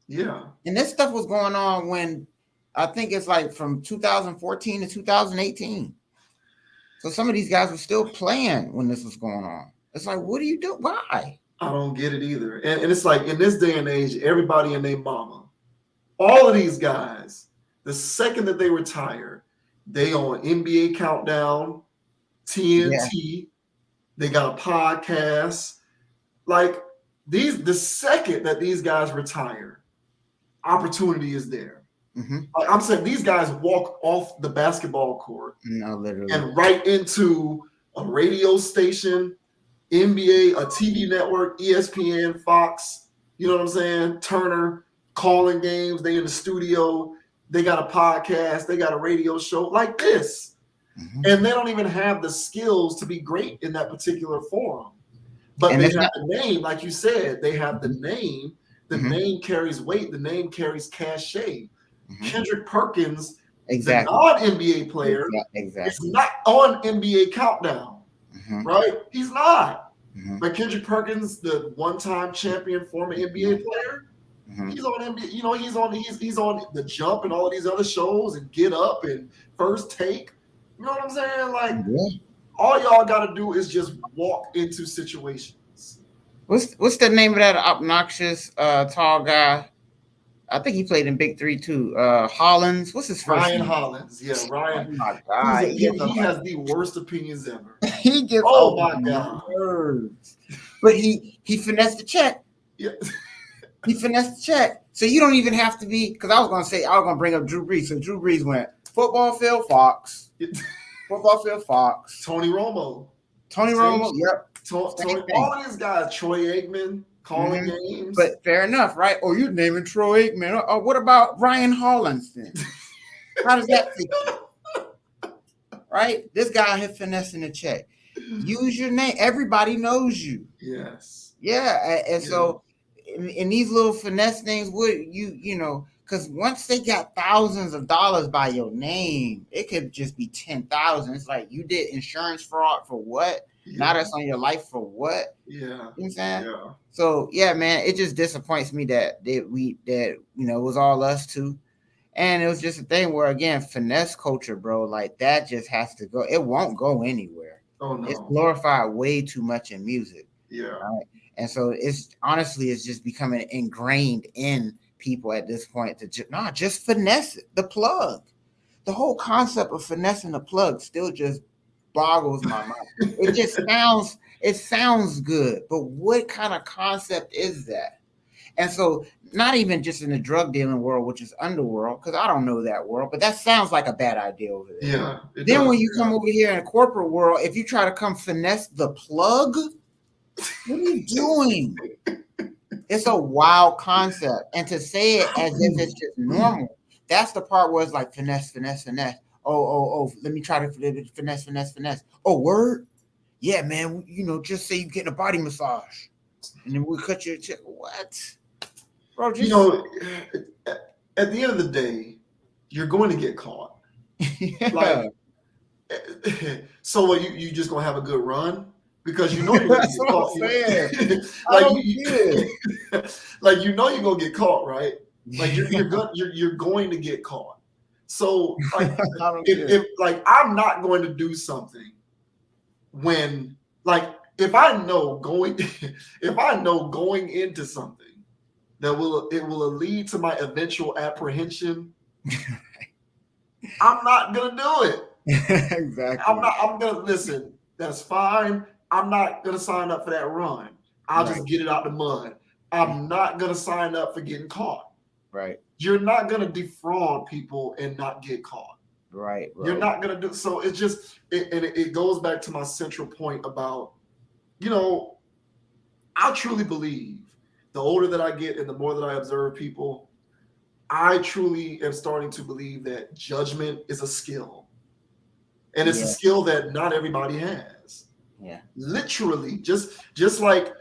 And this stuff was going on when, I think it's like from 2014 to 2018. So some of these guys were still playing when this was going on. It's like, what do you do? Why? I don't get it either. And it's like in this day and age, everybody and their mama, all of these guys, the second that they retire, they on NBA Countdown, TNT, they got a podcast. Like the second that these guys retire, opportunity is there. Mm-hmm. Like I'm saying, these guys walk off the basketball court, literally, and right into a radio station, NBA, a TV network, ESPN, Fox. You know what I'm saying? Turner, calling games. They in the studio. They got a podcast. They got a radio show like this, and they don't even have the skills to be great in that particular forum. But they have the name, like you said. They have the name. The name carries weight. The name carries cachet. Kendrick Perkins, the non-NBA player, is not on NBA Countdown, right? He's not. But Kendrick Perkins, the one-time champion, former NBA player, he's on NBA. He's on The Jump and all of these other shows and Get Up and First Take. You know what I'm saying? Like, all y'all got to do is just walk into situations. What's the name of that obnoxious tall guy? I think he played in Big Three too. Hollins. What's his first name? Ryan Hollins. Yeah, Ryan. Oh my God. He has the worst opinions ever. He gets my God. Nerves. But he finessed the check. Yeah. He finessed the check. So you don't even have to be, because I was going to bring up Drew Brees. So Drew Brees went football field Fox. Football field Fox. Tony Romo. Yep. Tony, all of these guys, Troy Aikman, calling games. But fair enough, right? Or you're naming Troy Aikman. Or what about Ryan Hollins then? How does that fit? Right? This guy had finessing the check. Use your name. Everybody knows you. Yes. Yeah. And so in these little finesse things, because once they got thousands of dollars by your name, it could just be 10,000. It's like, you did insurance fraud for what? Yeah. Now that's on your life for what? Yeah. You know what I'm saying? Yeah. So yeah, man, it just disappoints me that it was all us too. And it was just a thing where, again, finesse culture, bro, like that just has to go. It won't go anywhere. Oh no. It's glorified way too much in music. Yeah. Right? And so it's just becoming ingrained in people at this point to just finesse it. The plug. The whole concept of finessing the plug still just boggles my mind. It sounds good, but what kind of concept is that? And so not even just in the drug dealing world, which is underworld, because I don't know that world, but that sounds like a bad idea over there. Yeah. Then when you come over here in the corporate world, if you try to come finesse the plug, what are you doing? It's a wild concept. And to say it as if it's just normal, that's the part where it's like finesse. Oh, let me try to finesse. Oh, word? Yeah, man, just say you're getting a body massage. And then we'll cut your check. What? Bro, at the end of the day, you're going to get caught. Yeah. Like, so what, you just gonna have a good run because you know you're gonna That's get what I'm caught. saying. I Like don't get like you know you're gonna get caught, right? Like it. you're going to get caught. So like I don't get if like I'm not going to do something when like if I know going if I know going into something that will lead to my eventual apprehension, I'm not gonna do it. Exactly. I'm gonna listen. That's fine. I'm not gonna sign up for that run. I'll Right. just get it out the mud. I'm not gonna sign up for getting caught. Right. You're not gonna defraud people and not get caught. Right. You're not gonna do so. It's just it goes back to my central point about, you know, I truly believe the older that I get and the more that I observe people, I truly am starting to believe that judgment is a skill. And it's a Yeah. skill that not everybody has. Yeah. Literally, just like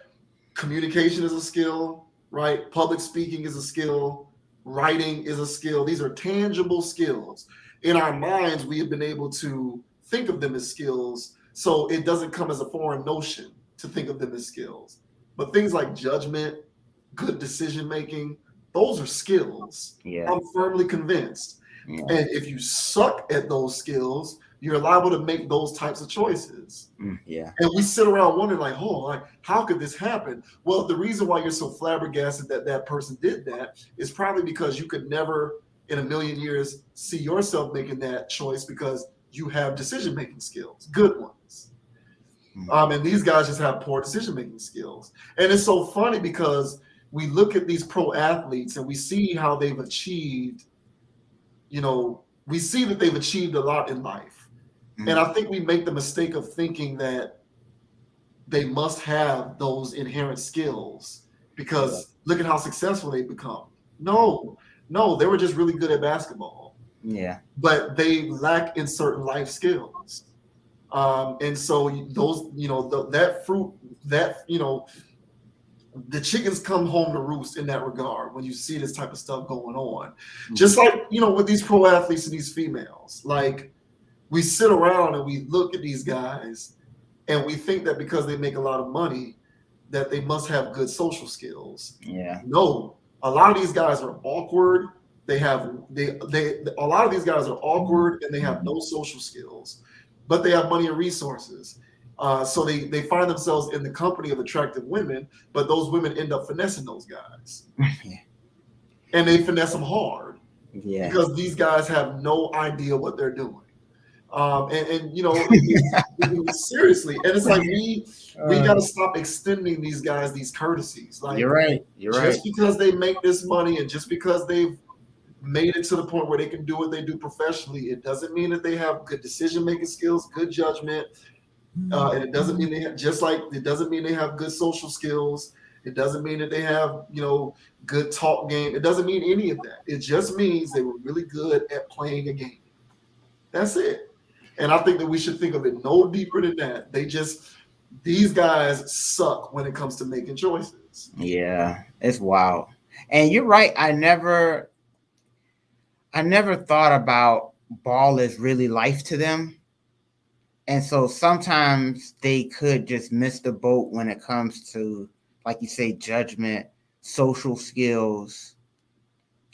communication is a skill, right? Public speaking is a skill, writing is a skill. These are tangible skills. In our minds, we have been able to think of them as skills, so it doesn't come as a foreign notion to think of them as skills. But things like judgment, good decision making, those are skills. Yeah. I'm firmly convinced. Yeah. And if you suck at those skills, you're liable to make those types of choices. Yeah. And we sit around wondering, like, oh, like, how could this happen? Well, the reason why you're so flabbergasted that that person did that is probably because you could never in a million years see yourself making that choice because you have decision-making skills, good ones. And these guys just have poor decision-making skills. And it's so funny because we look at these pro athletes and we see how they've achieved, you know, we see that they've achieved a lot in life. And I think we make the mistake of thinking that they must have those inherent skills because look at how successful they've become. No, they were just really good at basketball. Yeah. But they lack in certain life skills. And so those, you know, that fruit, that, you know, the chickens come home to roost in that regard when you see this type of stuff going on. Just like, you know, with these pro athletes and these females, like we sit around and we look at these guys and we think that because they make a lot of money that they must have good social skills. Yeah. No, a lot of these guys are awkward. A lot of these guys are awkward and they have no social skills, but they have money and resources. So they find themselves in the company of attractive women, but those women end up finessing those guys. Yeah. And they finesse them hard. Yeah. Because these guys have no idea what they're doing. And you know, seriously, and it's like we got to stop extending these guys these courtesies. Like you're right. Just because they make this money and just because they've made it to the point where they can do what they do professionally, it doesn't mean that they have good decision-making skills, good judgment, and it doesn't mean they have, just like it doesn't mean they have good social skills. It doesn't mean that they have, you know, good talk game. It doesn't mean any of that. It just means they were really good at playing a game. That's it. And I think that we should think of it no deeper than that. These guys suck when it comes to making choices. Yeah, it's wild. And you're right. I never thought about ball as really life to them. And so sometimes they could just miss the boat when it comes to, like you say, judgment, social skills.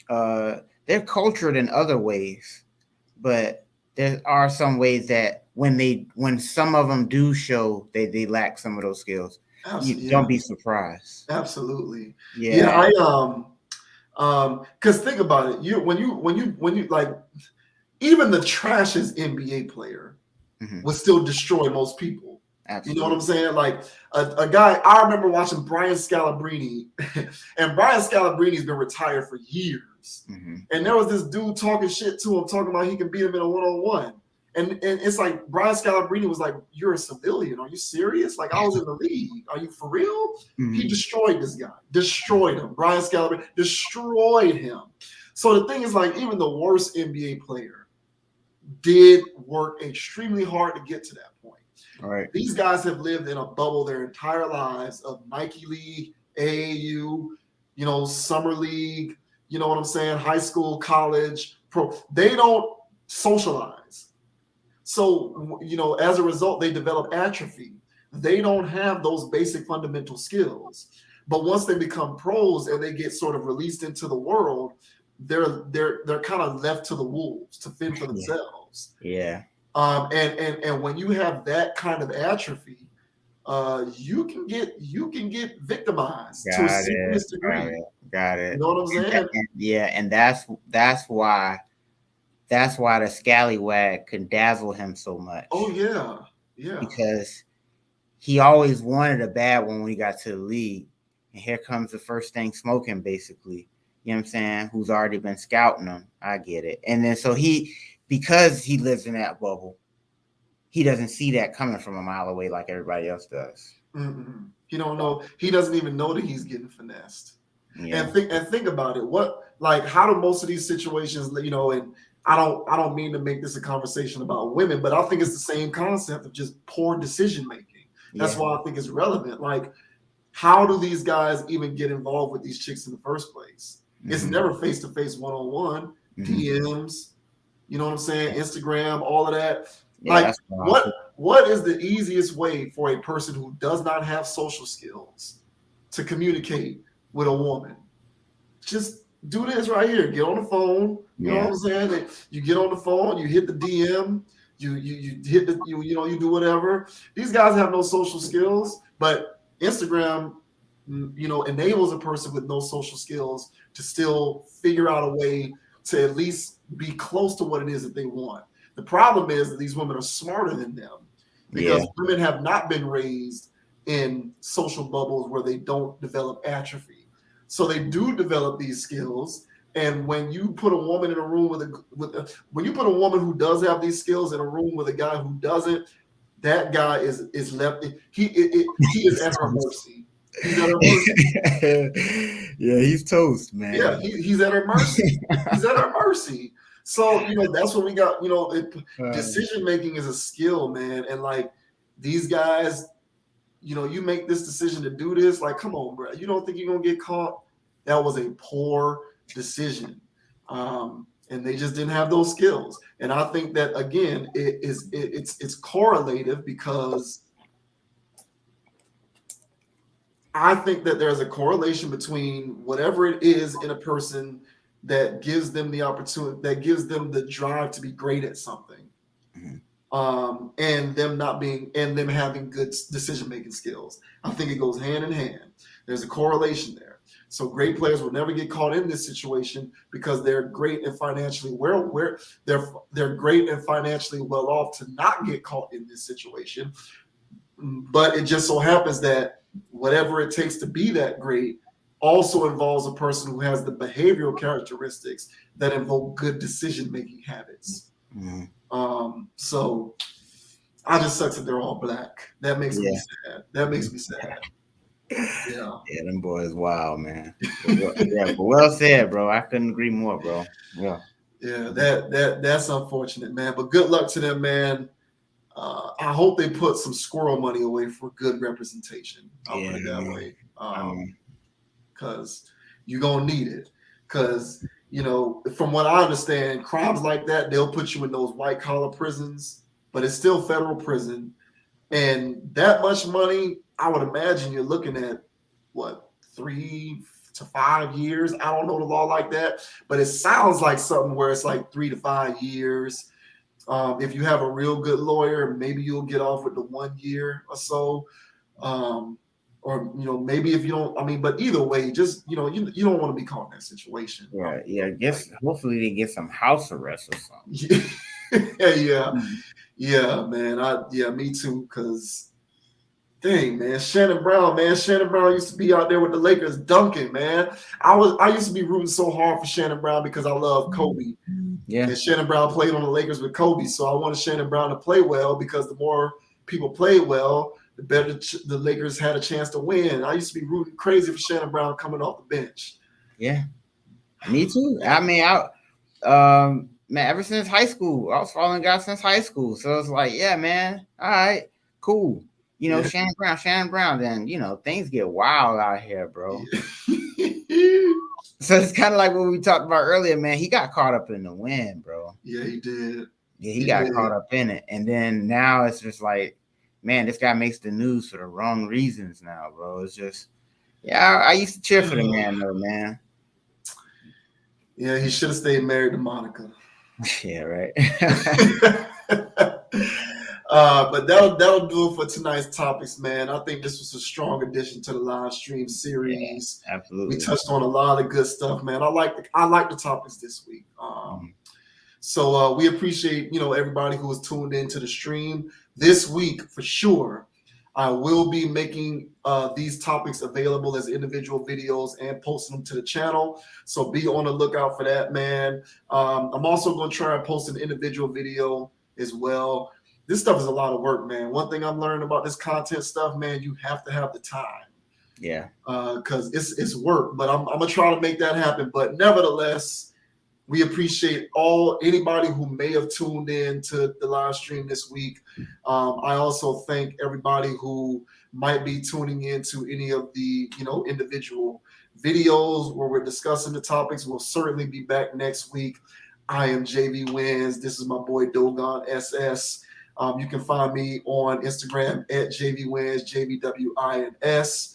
They're cultured in other ways, but there are some ways that when some of them do show they lack some of those skills, you don't be surprised. Absolutely. Yeah. Because think about it. When you like, even the trashiest NBA player would still destroy most people. Absolutely. You know what I'm saying? Like a guy, I remember watching Brian Scalabrine, and Brian Scalabrine's been retired for years. And there was this dude talking shit to him, talking about he can beat him in a one-on-one. And it's like Brian Scalabrine was like, "You're a civilian. Are you serious? Like, I was in the league. Are you for real?" He destroyed this guy. Destroyed him. Brian Scalabrine destroyed him. So the thing is, like, even the worst NBA player did work extremely hard to get to that point. All right. These guys have lived in a bubble their entire lives of Nike League, AAU, you know, Summer League, you know what I'm saying, high school, college, pro. They don't socialize. So, you know, as a result, they develop atrophy. They don't have those basic fundamental skills. But once they become pros and they get sort of released into the world, they're kind of left to the wolves to fend for themselves. Yeah. And when you have that kind of atrophy, you can get victimized to a serious degree. Got it. You know what I'm saying? And that's why the scallywag can dazzle him so much. Oh yeah. Because he always wanted a bad one when he got to the league, and here comes the first thing smoking, basically. You know what I'm saying? Who's already been scouting him. I get it. And then so because he lives in that bubble, he doesn't see that coming from a mile away like everybody else does. Mm-hmm. He don't know. He doesn't even know that he's getting finessed. Yeah. And think about it. How do most of these situations, you know, and I don't mean to make this a conversation about women, but I think it's the same concept of just poor decision making. That's why I think it's relevant. Like, how do these guys even get involved with these chicks in the first place? Mm-hmm. It's never face-to-face, one-on-one, DMs, you know what I'm saying? Instagram, all of that. Yeah, like, what is the easiest way for a person who does not have social skills to communicate with a woman? Just do this right here. Get on the phone. You know what I'm saying? You get on the phone, you hit the DM, you hit the you do whatever. These guys have no social skills, but Instagram, you know, enables a person with no social skills to still figure out a way to at least be close to what it is that they want. The problem is that these women are smarter than them because women have not been raised in social bubbles where they don't develop atrophy. So they do develop these skills. And when you put a woman in a room when you put a woman who does have these skills in a room with a guy who doesn't, that guy is left. He is at her mercy. He's at her mercy. Yeah, he's toast, man. Yeah, he's at her mercy. He's at her mercy. So, you know, that's what we got. You know, decision making is a skill, man. And like these guys, you know, you make this decision to do this. Like, come on, bro. You don't think you're gonna get caught? That was a poor decision, and they just didn't have those skills. And I think that again, it's correlative because I think that there's a correlation between whatever it is in a person that gives them the opportunity, that gives them the drive to be great at something, and them having good decision-making skills. I think it goes hand in hand. There's a correlation there. So great players will never get caught in this situation because they're great and financially they're great and financially well off to not get caught in this situation. But it just so happens that whatever it takes to be that great also involves a person who has the behavioral characteristics that invoke good decision-making habits. So I just sucks that they're all black. That makes me sad. That makes me sad. Yeah, them boys wild, man. But well said, bro. I couldn't agree more, bro. Yeah, that's unfortunate, man. But good luck to them, man. I hope they put some squirrel money away for good representation. I'll put it that way. Because you're gonna need it. Because, you know, from what I understand, crimes like that, they'll put you in those white collar prisons, but it's still federal prison. And that much money, I would imagine you're looking at what, 3 to 5 years. I don't know the law like that, but it sounds like something where it's like 3 to 5 years. If you have a real good lawyer, maybe you'll get off with the 1 year or so. Or, you know, maybe if you don't, I mean, but either way, just, you know, you don't want to be caught in that situation. Right. Yeah. I guess hopefully they get some house arrest or something. Yeah, man. Me too. Cause dang, man, Shannon Brown used to be out there with the Lakers dunking, man. I used to be rooting so hard for Shannon Brown because I love Kobe. Yeah. And Shannon Brown played on the Lakers with Kobe. So I wanted Shannon Brown to play well because the more people played well, the better the Lakers had a chance to win. I used to be rooting crazy for Shannon Brown coming off the bench. Yeah, me too. I mean, man, ever since high school, I was following guys since high school. So it's like, yeah, man, all right, cool. You know, Shannon Brown. Then, you know, things get wild out here, bro. So it's kind of like what we talked about earlier, man. He got caught up in the wind, bro. Yeah, he did. Yeah, he got caught up in it. And then now it's just like, man, this guy makes the news for the wrong reasons now, bro. It's just, yeah, I used to cheer for the man, though, man. Yeah, he should have stayed married to Monica. Yeah, right. But that'll do it for tonight's topics, man. I think this was a strong addition to the live stream series. Yeah, absolutely. We touched on a lot of good stuff, man. I like the topics this week. So we appreciate everybody who was tuned into the stream this week for sure. I will be making these topics available as individual videos and posting them to the channel. So be on the lookout for that, man. I'm also going to try and post an individual video as well. This stuff is a lot of work, man. One thing I'm learning about this content stuff, man, you have to have the time. Yeah. Because it's work, but I'm gonna try to make that happen. But nevertheless, we appreciate anybody who may have tuned in to the live stream this week. I also thank everybody who might be tuning into any of the individual videos where we're discussing the topics. We'll certainly be back next week. I am JV Wins. This is my boy Dogon SS. You can find me on Instagram at JV Wins, JVWINS.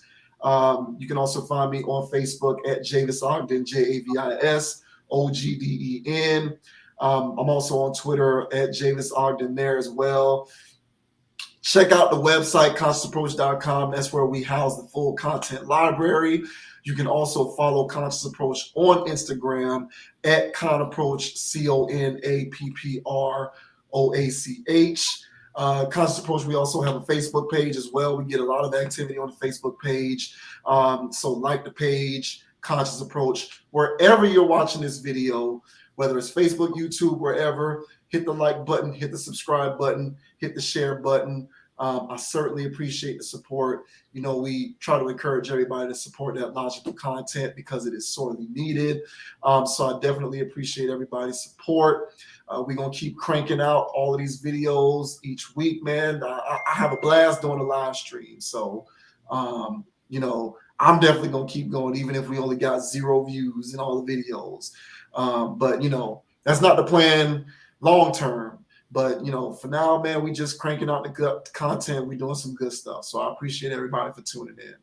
You can also find me on Facebook at Javis Ogden, JAVIS OGDEN. I'm also on Twitter at Javis Ogden there as well. Check out the website, consciousapproach.com. That's where we house the full content library. You can also follow Conscious Approach on Instagram at ConApproach, CONAPPROACH. Conscious Approach, we also have a Facebook page as well. We get a lot of activity on the Facebook page. So like the page, Conscious Approach, wherever you're watching this video, whether it's Facebook, YouTube, wherever, hit the like button, hit the subscribe button, hit the share button. I certainly appreciate the support. We try to encourage everybody to support that logical content because it is sorely needed. So I definitely appreciate everybody's support. We're going to keep cranking out all of these videos each week, man. I have a blast doing a live stream. So, I'm definitely going to keep going, even if we only got 0 views in all the videos. But, that's not the plan long term. But, for now, man, we just cranking out the good content. We're doing some good stuff. So I appreciate everybody for tuning in.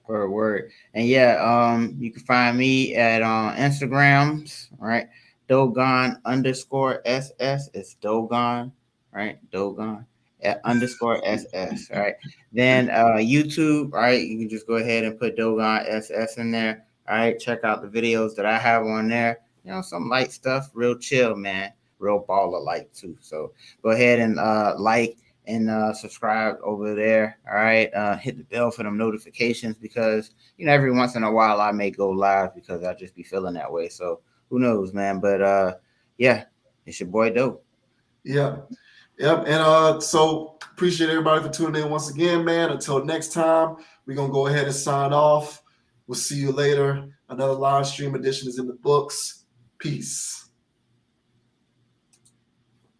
Word. And yeah, you can find me at Instagrams, right? Dogon_SS. It's Dogon, right? Dogon _SS, right? Then YouTube, right? You can just go ahead and put Dogon SS in there. All right, check out the videos that I have on there. Some light stuff, real chill, man. Real baller like too. So go ahead and like and subscribe over there. All right. Hit the bell for them notifications because every once in a while I may go live because I just be feeling that way. So who knows, man? But yeah, it's your boy Doe. Yeah. Yep. And so appreciate everybody for tuning in once again, man. Until next time, we're gonna go ahead and sign off. We'll see you later. Another live stream edition is in the books. Peace.